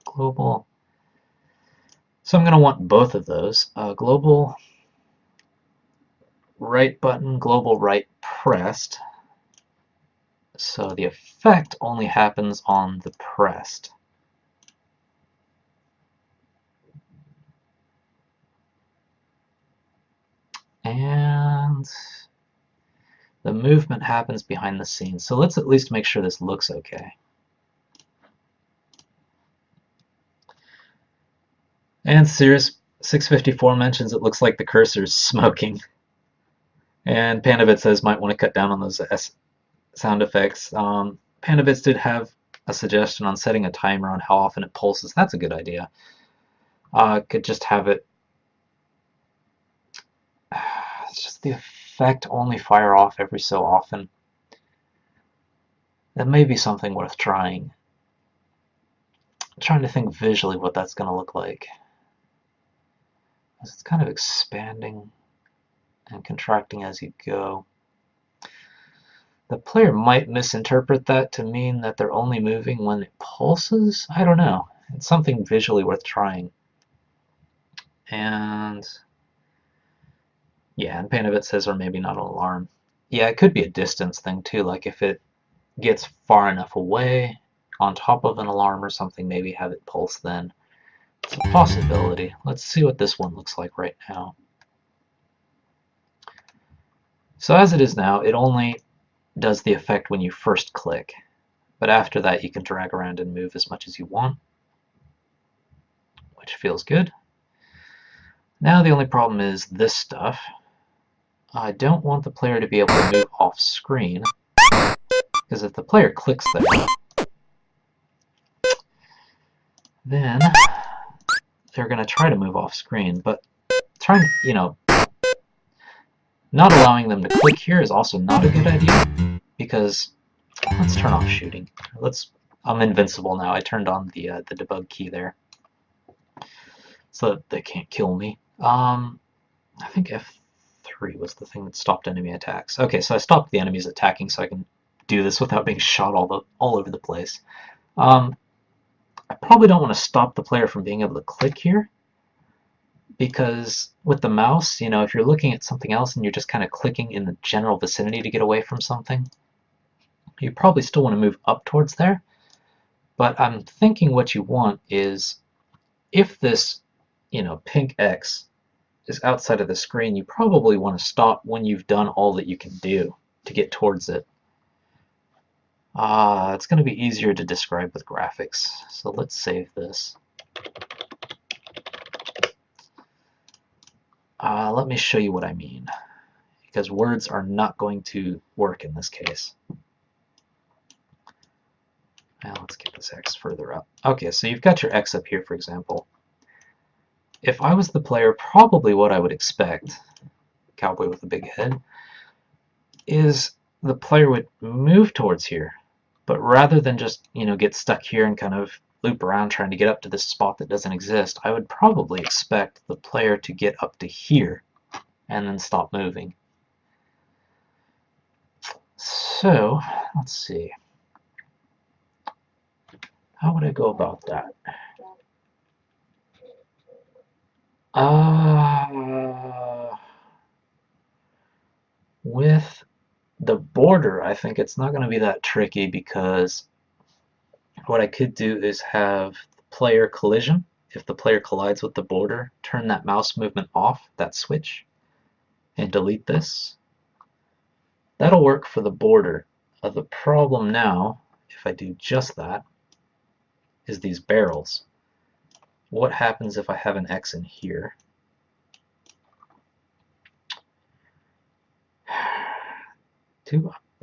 global. So I'm going to want both of those. Global right button, global right pressed. So the effect only happens on the pressed. And the movement happens behind the scenes. So let's at least make sure this looks okay. And Serious654 mentions it looks like the cursor's smoking. And Pandavit says might want to cut down on those sound effects. Pandavits did have a suggestion on setting a timer on how often it pulses. That's a good idea. Could just have it. It's just the effect only fire off every so often. That may be something worth trying. I'm trying to think visually what that's going to look like. It's kind of expanding and contracting as you go. The player might misinterpret that to mean that they're only moving when it pulses. I don't know. It's something visually worth trying. And yeah, and Pandavit says, or maybe not an alarm. Yeah, it could be a distance thing too, like if it gets far enough away on top of an alarm or something, maybe have it pulse then. It's a possibility. Let's see what this one looks like right now. So as it is now, it only does the effect when you first click, but after that you can drag around and move as much as you want, which feels good. Now the only problem is this stuff. I don't want the player to be able to move off screen, because if the player clicks there, then they're going to try to move off screen, but trying to, not allowing them to click here is also not a good idea, because let's turn off shooting. I'm invincible now. I turned on the debug key there, so that they can't kill me. I think F3 was the thing that stopped enemy attacks. Okay, so I stopped the enemies attacking, so I can do this without being shot all over the place. I probably don't want to stop the player from being able to click here, because with the mouse, if you're looking at something else and you're just kind of clicking in the general vicinity to get away from something, you probably still want to move up towards there. But I'm thinking what you want is, if this, pink X is outside of the screen, you probably want to stop when you've done all that you can do to get towards it. It's going to be easier to describe with graphics, so let's save this. Let me show you what I mean, because words are not going to work in this case. Now let's get this X further up. Okay, so you've got your X up here, for example. If I was the player, probably what I would expect, cowboy with a big head, is the player would move towards here. But rather than just, get stuck here and kind of loop around trying to get up to this spot that doesn't exist, I would probably expect the player to get up to here and then stop moving. So, let's see. How would I go about that? With the border, I think it's not going to be that tricky, because what I could do is have player collision. If the player collides with the border, turn that mouse movement off, that switch, and delete this. That'll work for the border. The problem now, if I do just that, is these barrels. What happens if I have an X in here?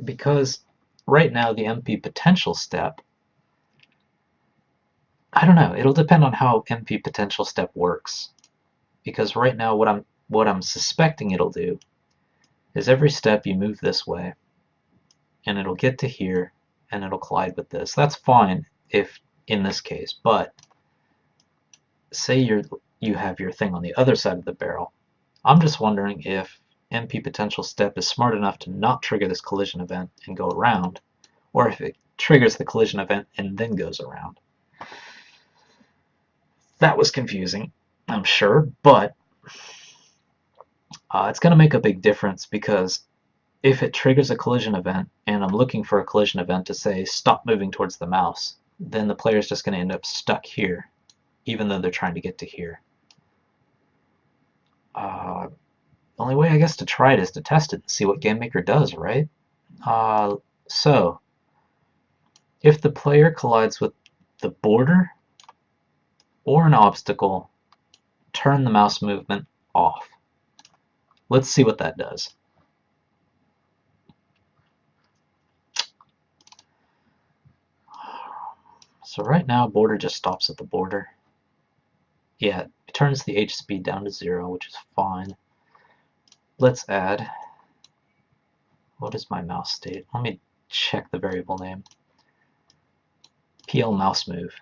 Because right now the MP potential step, I don't know, it'll depend on how MP potential step works. Because right now what I'm suspecting it'll do is every step you move this way, and it'll get to here, and it'll collide with this. That's fine if in this case, but say you have your thing on the other side of the barrel. I'm just wondering if MP potential step is smart enough to not trigger this collision event and go around, or if it triggers the collision event and then goes around. That was confusing, I'm sure, but it's going to make a big difference, because if it triggers a collision event and I'm looking for a collision event to say stop moving towards the mouse, then the player's just going to end up stuck here, even though they're trying to get to here. The only way, I guess, to try it is to test it and see what GameMaker does, right? So, if the player collides with the border or an obstacle, turn the mouse movement off. Let's see what that does. So right now, border just stops at the border. Yeah, it turns the H speed down to 0, which is fine. Let's add, what is my mouse state? Let me check the variable name. PL mouse move.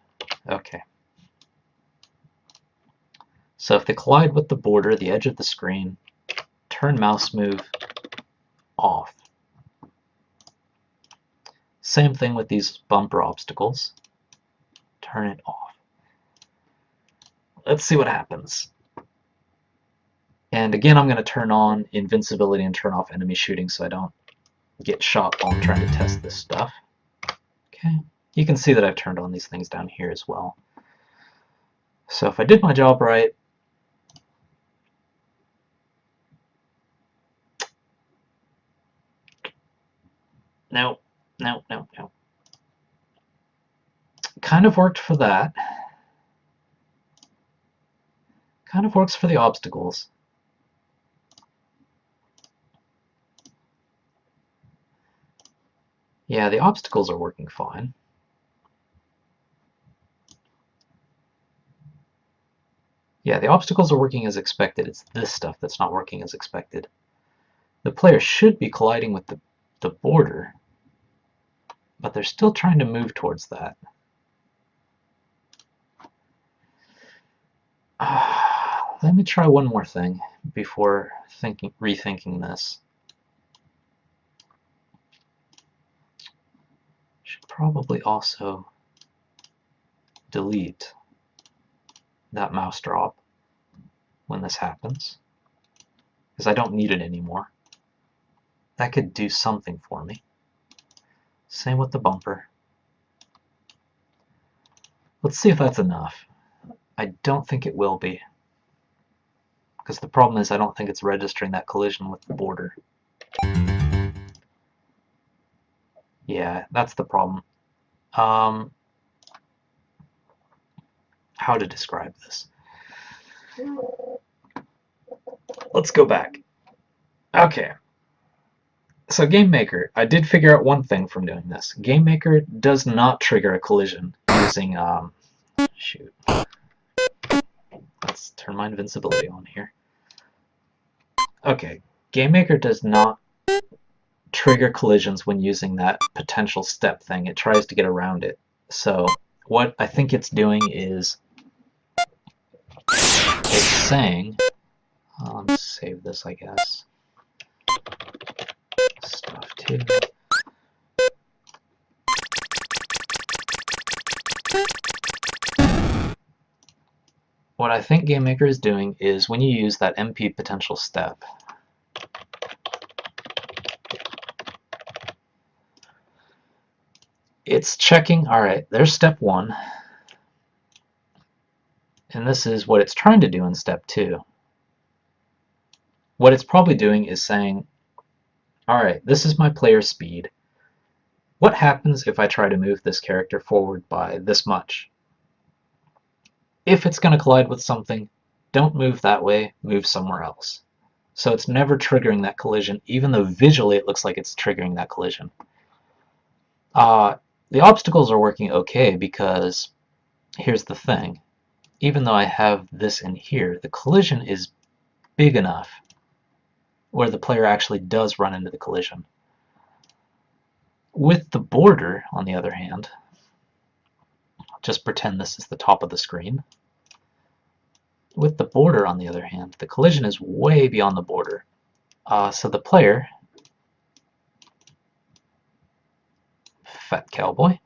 Okay. So if they collide with the border, the edge of the screen, turn mouse move off. Same thing with these bumper obstacles. Turn it off. Let's see what happens. And again, I'm going to turn on invincibility and turn off enemy shooting so I don't get shot while I'm trying to test this stuff. Okay, you can see that I've turned on these things down here as well. So if I did my job right, No, no, no, no. Kind of worked for that. Kind of works for the obstacles. Yeah, the obstacles are working fine. Yeah, the obstacles are working as expected. It's this stuff that's not working as expected. The player should be colliding with the border, but they're still trying to move towards that. Let me try one more thing before rethinking this. Should probably also delete that mouse drop when this happens, because I don't need it anymore. That could do something for me. Same with the bumper. Let's see if that's enough. I don't think it will be, because the problem is I don't think it's registering that collision with the border. Yeah, that's the problem. How to describe this? Let's go back. Okay. So Game Maker, I did figure out one thing from doing this. Game Maker does not trigger a collision using, shoot. Let's turn my invincibility on here. Okay, Game Maker does not trigger collisions when using that potential step thing. It tries to get around it. So what I think it's doing is it's saying, let's save this, I guess. Stuff too. What I think Game Maker is doing is when you use that MP potential step, it's checking, alright, there's step 1, and this is what it's trying to do in step 2. What it's probably doing is saying, alright, this is my player speed. What happens if I try to move this character forward by this much? If it's going to collide with something, don't move that way, move somewhere else. So it's never triggering that collision, even though visually it looks like it's triggering that collision. The obstacles are working okay because here's the thing. Even though I have this in here, the collision is big enough where the player actually does run into the collision. With the border, on the other hand, just pretend this is the top of the screen. With the border, on the other hand, the collision is way beyond the border. So the player, fat cowboy,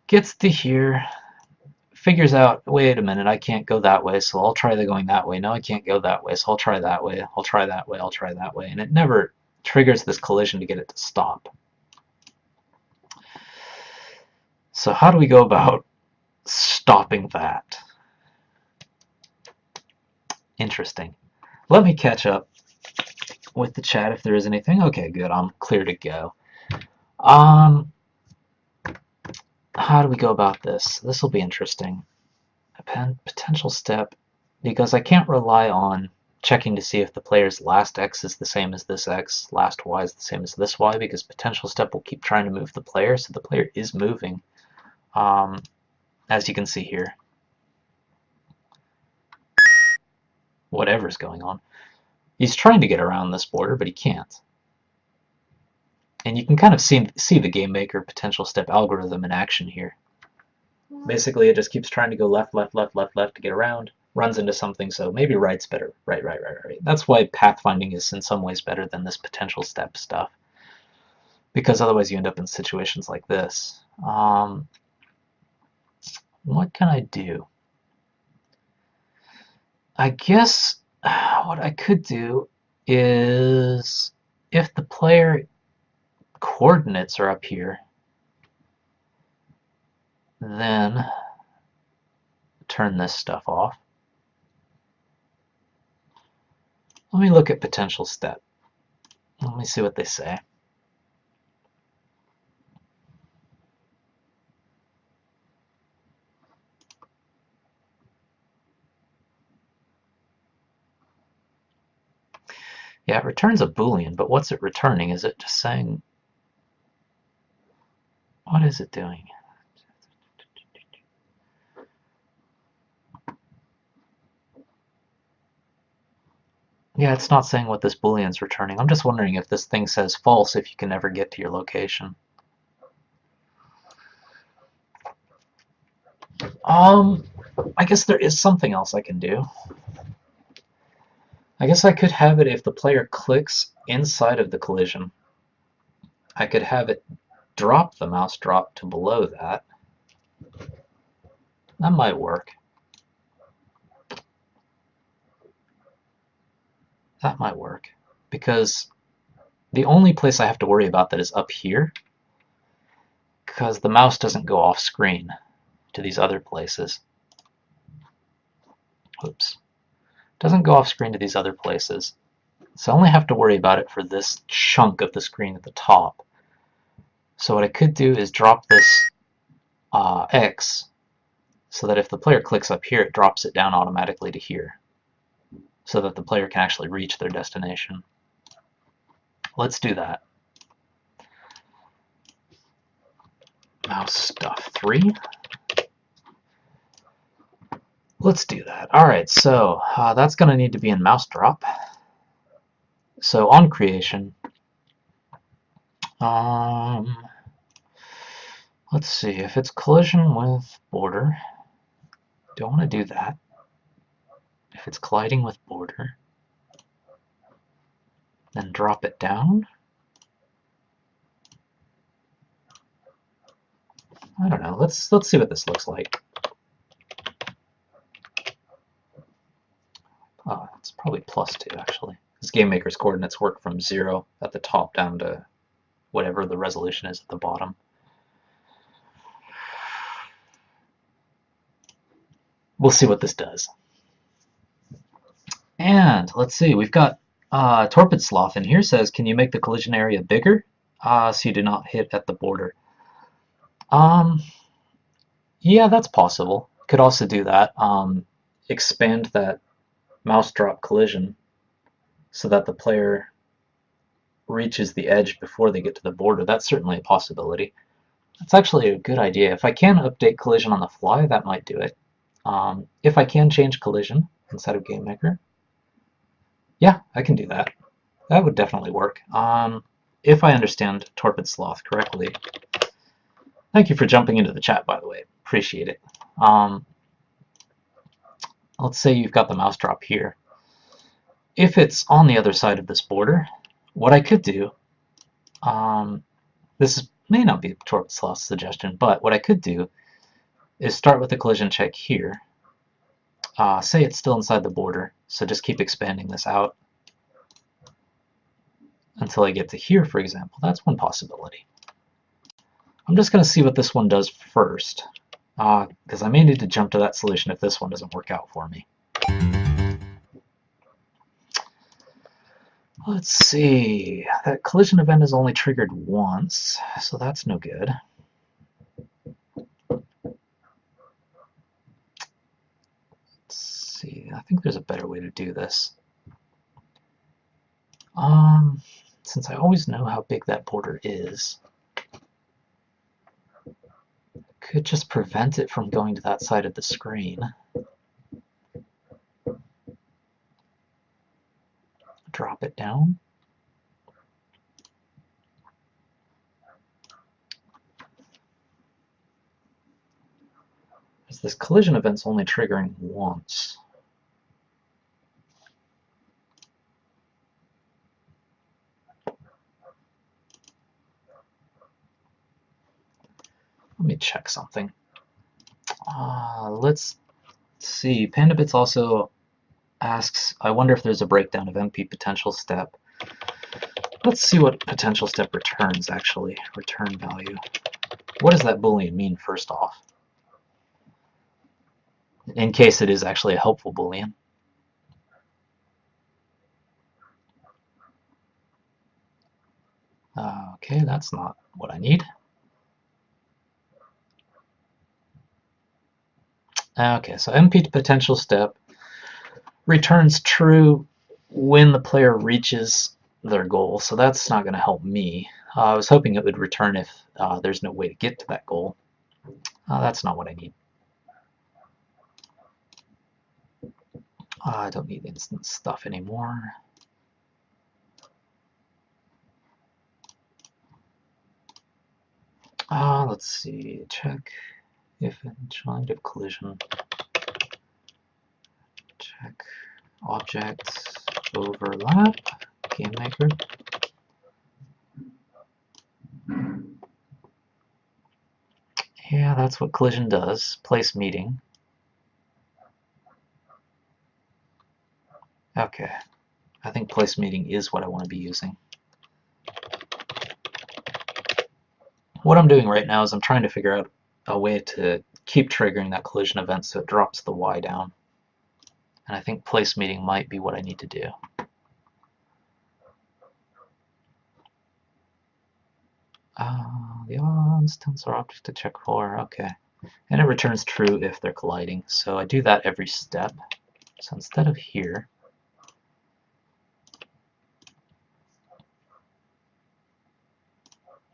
gets to here, figures out, wait a minute, I can't go that way, so I'll try going that way. No, I can't go that way, so I'll try that way. I'll try that way, I'll try that way. And it never triggers this collision to get it to stop. So how do we go about stopping that? Interesting. Let me catch up with the chat if there is anything. Okay, good, I'm clear to go. How do we go about this? This will be interesting. A potential step, because I can't rely on checking to see if the player's last X is the same as this X, last Y is the same as this Y, because potential step will keep trying to move the player, so the player is moving, as you can see here. Whatever's going on. He's trying to get around this border, but he can't. And you can kind of see the Game Maker potential step algorithm in action here. Basically, it just keeps trying to go left, left, left, left, left to get around, runs into something, so maybe right's better. Right. That's why pathfinding is in some ways better than this potential step stuff, because otherwise you end up in situations like this. What can I do? I guess what I could do is, if the player coordinates are up here, then turn this stuff off. Let me look at potential step. Let me see what they say. Yeah, it returns a Boolean, but what's it returning? Is it just saying... What is it doing? Yeah, it's not saying what this Boolean's returning. I'm just wondering if this thing says false if you can never get to your location. I guess there is something else I can do. I guess I could have it if the player clicks inside of the collision. I could have it drop the mouse drop to below that. That might work. That might work. Because the only place I have to worry about that is up here, because the mouse doesn't go off screen to these other places. Oops. Doesn't go off screen to these other places. So I only have to worry about it for this chunk of the screen at the top. So what I could do is drop this X so that if the player clicks up here, it drops it down automatically to here so that the player can actually reach their destination. Let's do that. Mouse stuff 3. Let's do that. Alright, so that's going to need to be in mouse drop. So on creation, let's see, if it's collision with border, do I want to do that? If it's colliding with border, then drop it down. I don't know. Let's see what this looks like. Oh, it's probably +2 actually. This GameMaker's coordinates work from 0 at the top down to whatever the resolution is at the bottom. We'll see what this does. And let's see, we've got Torpid Sloth in here says, can you make the collision area bigger so you do not hit at the border? Yeah, that's possible. Could also do that. Expand that mouse drop collision so that the player reaches the edge before they get to the border. That's certainly a possibility. That's actually a good idea. If I can update collision on the fly, that might do it. If I can change collision inside of GameMaker, yeah, I can do that. That would definitely work. If I understand Torpid Sloth correctly. Thank you for jumping into the chat, by the way. Appreciate it. Let's say you've got the mouse drop here. If it's on the other side of this border, what I could do, this may not be Torpid Sloth's suggestion, but what I could do is start with a collision check here. Say it's still inside the border, so just keep expanding this out until I get to here, for example. That's one possibility. I'm just going to see what this one does first, because I may need to jump to that solution if this one doesn't work out for me. Let's see. That collision event is only triggered once, so that's no good. Let's see. I think there's a better way to do this. Since I always know how big that border is, could just prevent it from going to that side of the screen. Drop it down. Because this collision event's only triggering once. Let me check something. Let's see. PandaBits also asks, I wonder if there's a breakdown of MP potential step. Let's see what potential step returns, actually. Return value. What does that Boolean mean, first off? In case it is actually a helpful Boolean. Okay, that's not what I need. Okay, so MP potential step returns true when the player reaches their goal, so that's not going to help me. I was hoping it would return if there's no way to get to that goal. That's not what I need. I don't need instant stuff anymore. Let's see, check if joint of collision. Check object overlap, game maker. Yeah, that's what collision does. Place meeting. Okay, I think place meeting is what I want to be using. What I'm doing right now is I'm trying to figure out a way to keep triggering that collision event so it drops the Y down. And I think place meeting might be what I need to do. The odds tensor object to check for, okay. And it returns true if they're colliding. So I do that every step. So instead of here,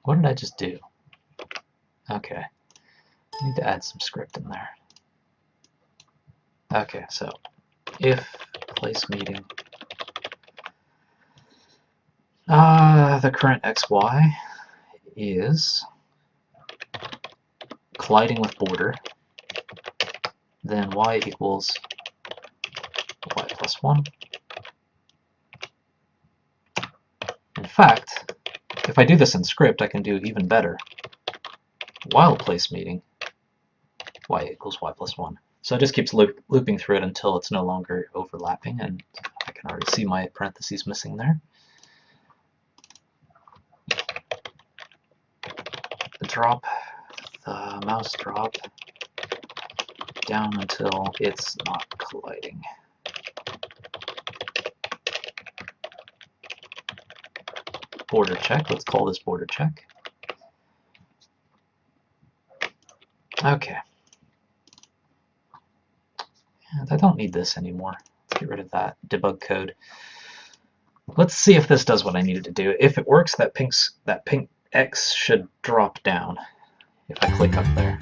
what did I just do? Okay, I need to add some script in there. Okay, so if place meeting, the current XY is colliding with border, then Y equals Y plus 1. In fact, if I do this in script, I can do even better. While place meeting, Y equals Y plus 1. So it just keeps looping through it until it's no longer overlapping, and I can already see my parentheses missing there. Drop the mouse drop down until it's not colliding. Border check, let's call this border check. Okay. And I don't need this anymore. Let's get rid of that debug code. Let's see if this does what I needed to do. If it works, that pink X should drop down if I click up there.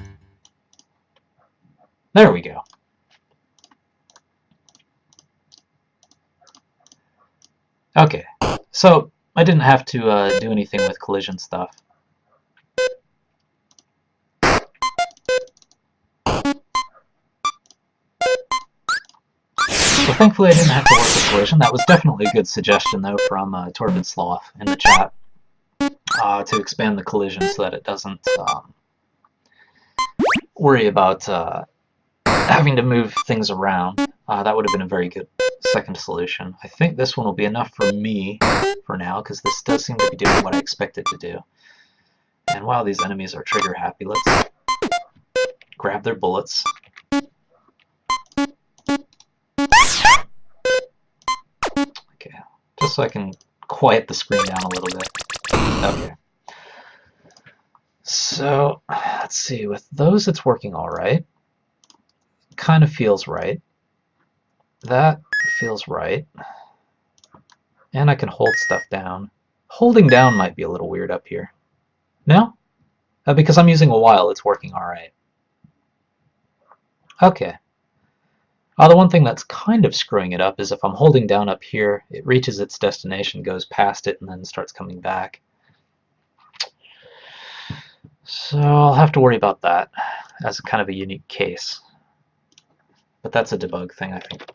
There we go. Okay, so I didn't have to do anything with collision stuff. So thankfully I didn't have to work with collision. That was definitely a good suggestion though from Torben Sloth in the chat to expand the collision so that it doesn't worry about having to move things around. That would have been a very good second solution. I think this one will be enough for me for now because this does seem to be doing what I expect it to do. And while these enemies are trigger happy, let's grab their bullets. Okay, just so I can quiet the screen down a little bit. Okay. So, let's see, with those it's working alright. Kind of feels right. That feels right. And I can hold stuff down. Holding down might be a little weird up here. No? Because I'm using a while, it's working alright. Okay. The one thing that's kind of screwing it up is if I'm holding down up here, it reaches its destination, goes past it, and then starts coming back. So I'll have to worry about that as kind of a unique case. But that's a debug thing I think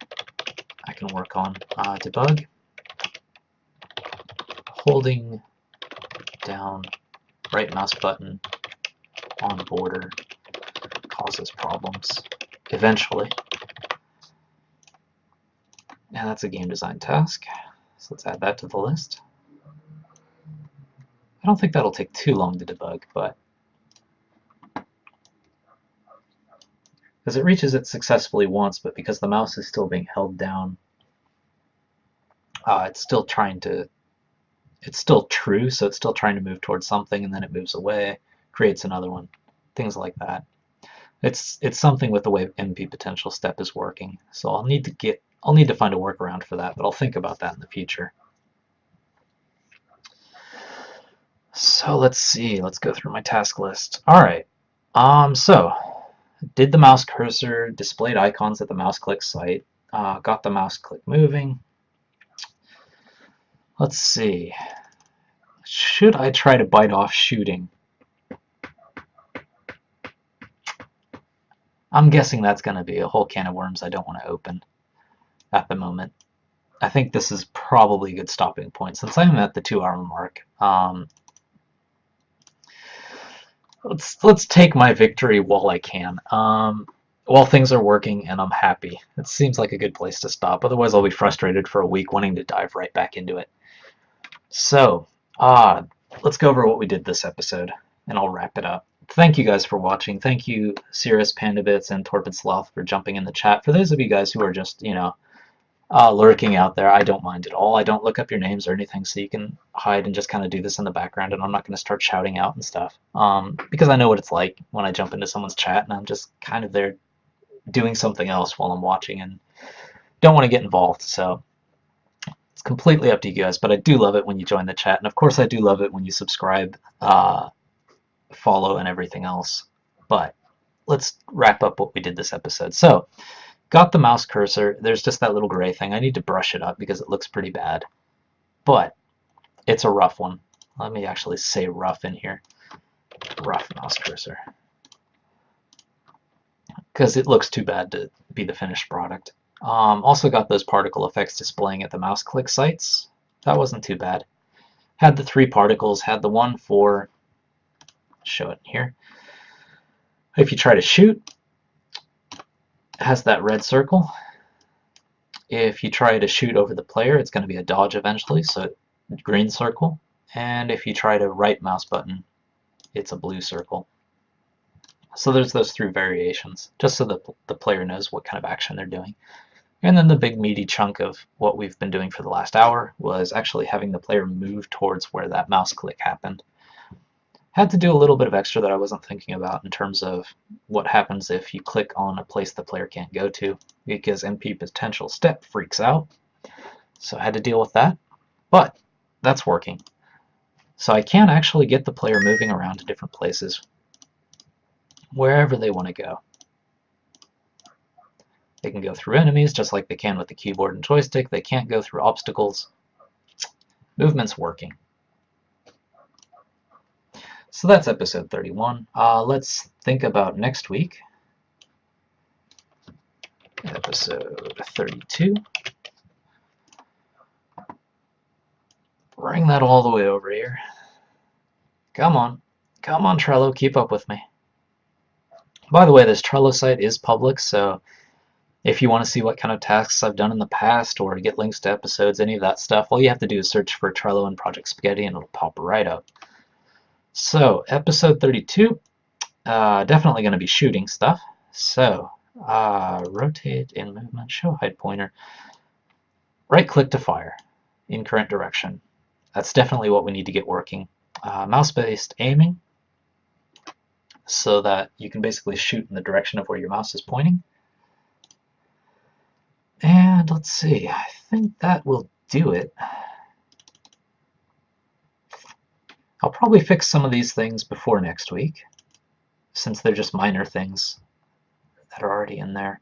I can work on. Debug. Holding down right mouse button on border causes problems eventually. And that's a game design task. So let's add that to the list. I don't think that'll take too long to debug, but because it reaches it successfully once, but because the mouse is still being held down, it's still trying to, it's still true, so it's still trying to move towards something, and then it moves away, creates another one, things like that. It's something with the way MP potential step is working, so I'll need to get I'll need to find a workaround for that, but I'll think about that in the future. So let's see, let's go through my task list. All right, so did the mouse cursor, displayed icons at the mouse click site, got the mouse click moving. Let's see, should I try to bite off shooting? I'm guessing that's going to be a whole can of worms I don't want to open at the moment. I think this is probably a good stopping point since I'm at the 2-hour mark. Let's take my victory while I can. While things are working and I'm happy. It seems like a good place to stop. Otherwise, I'll be frustrated for a week wanting to dive right back into it. So, let's go over what we did this episode, and I'll wrap it up. Thank you guys for watching. Thank you, Cirrus, Pandabits, and Torpid Sloth for jumping in the chat. For those of you guys who are just, lurking out there, I don't mind at all. I don't look up your names or anything, so you can hide and just kind of do this in the background, and I'm not going to start shouting out and stuff, because I know what it's like when I jump into someone's chat, and I'm just kind of there doing something else while I'm watching and don't want to get involved, so it's completely up to you guys, but I do love it when you join the chat, and of course I do love it when you subscribe, follow, and everything else. But let's wrap up what we did this episode. So, got the mouse cursor. There's just that little gray thing. I need to brush it up because it looks pretty bad. But it's a rough one. Let me actually say rough in here. Rough mouse cursor. Because it looks too bad to be the finished product. Also got those particle effects displaying at the mouse click sites. That wasn't too bad. Had the 3 particles. Had the one for... show it here. If you try to shoot, it has that red circle. If you try to shoot over the player, it's going to be a dodge eventually, so green circle. And if you try to right mouse button, it's a blue circle. So there's those 3 variations, just so that the player knows what kind of action they're doing. And then the big meaty chunk of what we've been doing for the last hour was actually having the player move towards where that mouse click happened. Had to do a little bit of extra that I wasn't thinking about in terms of what happens if you click on a place the player can't go to, because MP potential step freaks out. So I had to deal with that, but that's working. So I can actually get the player moving around to different places, wherever they want to go. They can go through enemies just like they can with the keyboard and joystick. They can't go through obstacles. Movement's working. So that's episode 31. Let's think about next week. Episode 32. Bring that all the way over here. Come on. Come on, Trello. Keep up with me. By the way, this Trello site is public, so if you want to see what kind of tasks I've done in the past or to get links to episodes, any of that stuff, all you have to do is search for Trello and Project Spaghetti and it'll pop right up. So, episode 32, definitely going to be shooting stuff. So, rotate in movement, show hide pointer. Right click to fire in current direction. That's definitely what we need to get working. Mouse-based aiming, so that you can basically shoot in the direction of where your mouse is pointing. And let's see, I think that will do it. I'll probably fix some of these things before next week, since they're just minor things that are already in there.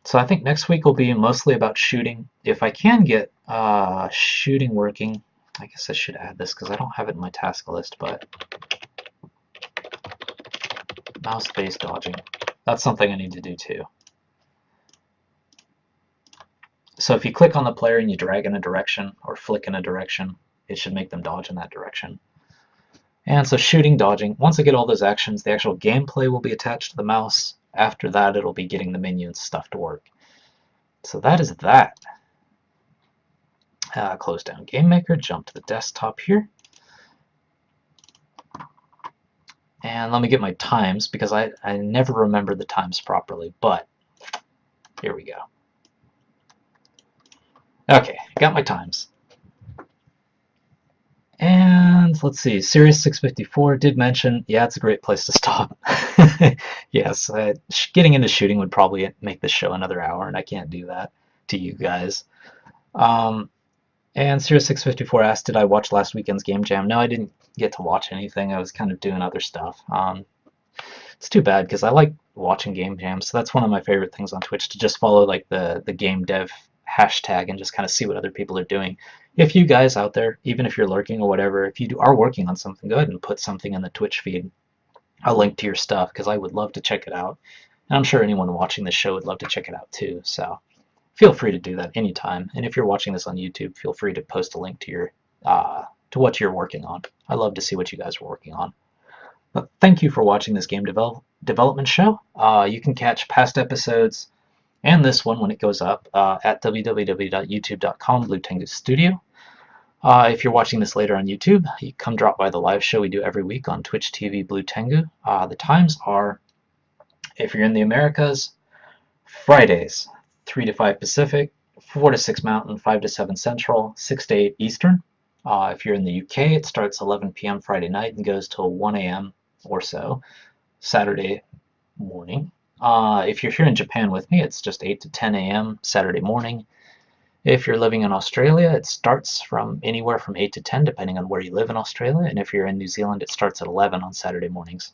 So I think next week will be mostly about shooting. If I can get shooting working, I guess I should add this because I don't have it in my task list, but mouse-based dodging. That's something I need to do too. So if you click on the player and you drag in a direction or flick in a direction, it should make them dodge in that direction. And so shooting, dodging, once I get all those actions, the actual gameplay will be attached to the mouse. After that, it'll be getting the minions stuff to work. So that is that. Close down GameMaker, jump to the desktop here. And let me get my times, because I never remember the times properly, but here we go. Okay, got my times. And let's see, Series 654 did mention, yeah, it's a great place to stop. Yes, getting into shooting would probably make the show another hour, and I can't do that to you guys. Um, and Sirius654 asked, did I watch last weekend's Game Jam? No, I didn't get to watch anything. I was kind of doing other stuff. It's too bad because I like watching Game Jams. So that's one of my favorite things on Twitch, to just follow like the game dev hashtag and just kind of see what other people are doing. If you guys out there, even if you're lurking or whatever, if you are working on something, go ahead and put something in the Twitch feed, a link to your stuff, because I would love to check it out. And I'm sure anyone watching this show would love to check it out too. So feel free to do that anytime. And if you're watching this on YouTube, feel free to post a link to your to what you're working on. I love to see what you guys are working on. But thank you for watching this game development show. You can catch past episodes and this one when it goes up at www.youtube.com Tengu Studio. If you're watching this later on YouTube, you come drop by the live show we do every week on Twitch TV Blue Tengu. The times are, if you're in the Americas, Fridays, 3 to 5 Pacific, 4 to 6 Mountain, 5 to 7 Central, 6 to 8 Eastern. If you're in the UK, it starts 11 p.m. Friday night and goes till 1 a.m. or so Saturday morning. If you're here in Japan with me, it's just 8 to 10 a.m. Saturday morning. If you're living in Australia, it starts from anywhere from 8 to 10, depending on where you live in Australia. And if you're in New Zealand, it starts at 11 on Saturday mornings.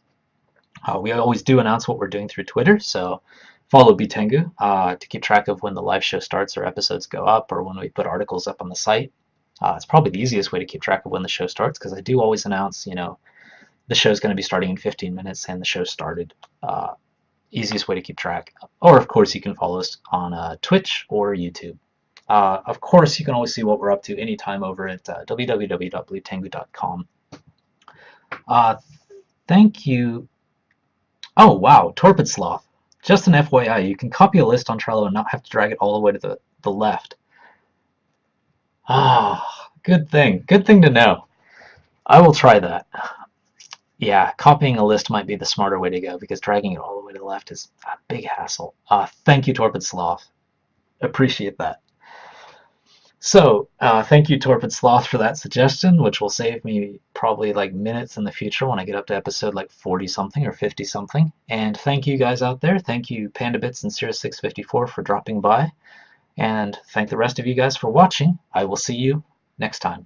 We always do announce what we're doing through Twitter, so follow Btengu to keep track of when the live show starts or episodes go up or when we put articles up on the site. It's probably the easiest way to keep track of when the show starts, because I do always announce, the show's going to be starting in 15 minutes and the show started. Easiest way to keep track. Or, of course, you can follow us on Twitch or YouTube. Of course, you can always see what we're up to anytime over at www.bluetengu.com. Thank you. Oh, wow, Torpid Sloth. Just an FYI, you can copy a list on Trello and not have to drag it all the way to the left. Good thing. Good thing to know. I will try that. Yeah, copying a list might be the smarter way to go, because dragging it all the way to the left is a big hassle. Thank you, Torpid Sloth. Appreciate that. So, thank you, Torpid Sloth, for that suggestion, which will save me probably like minutes in the future when I get up to episode like 40-something or 50-something. And thank you guys out there. Thank you, PandaBits and Sirius654 for dropping by. And thank the rest of you guys for watching. I will see you next time.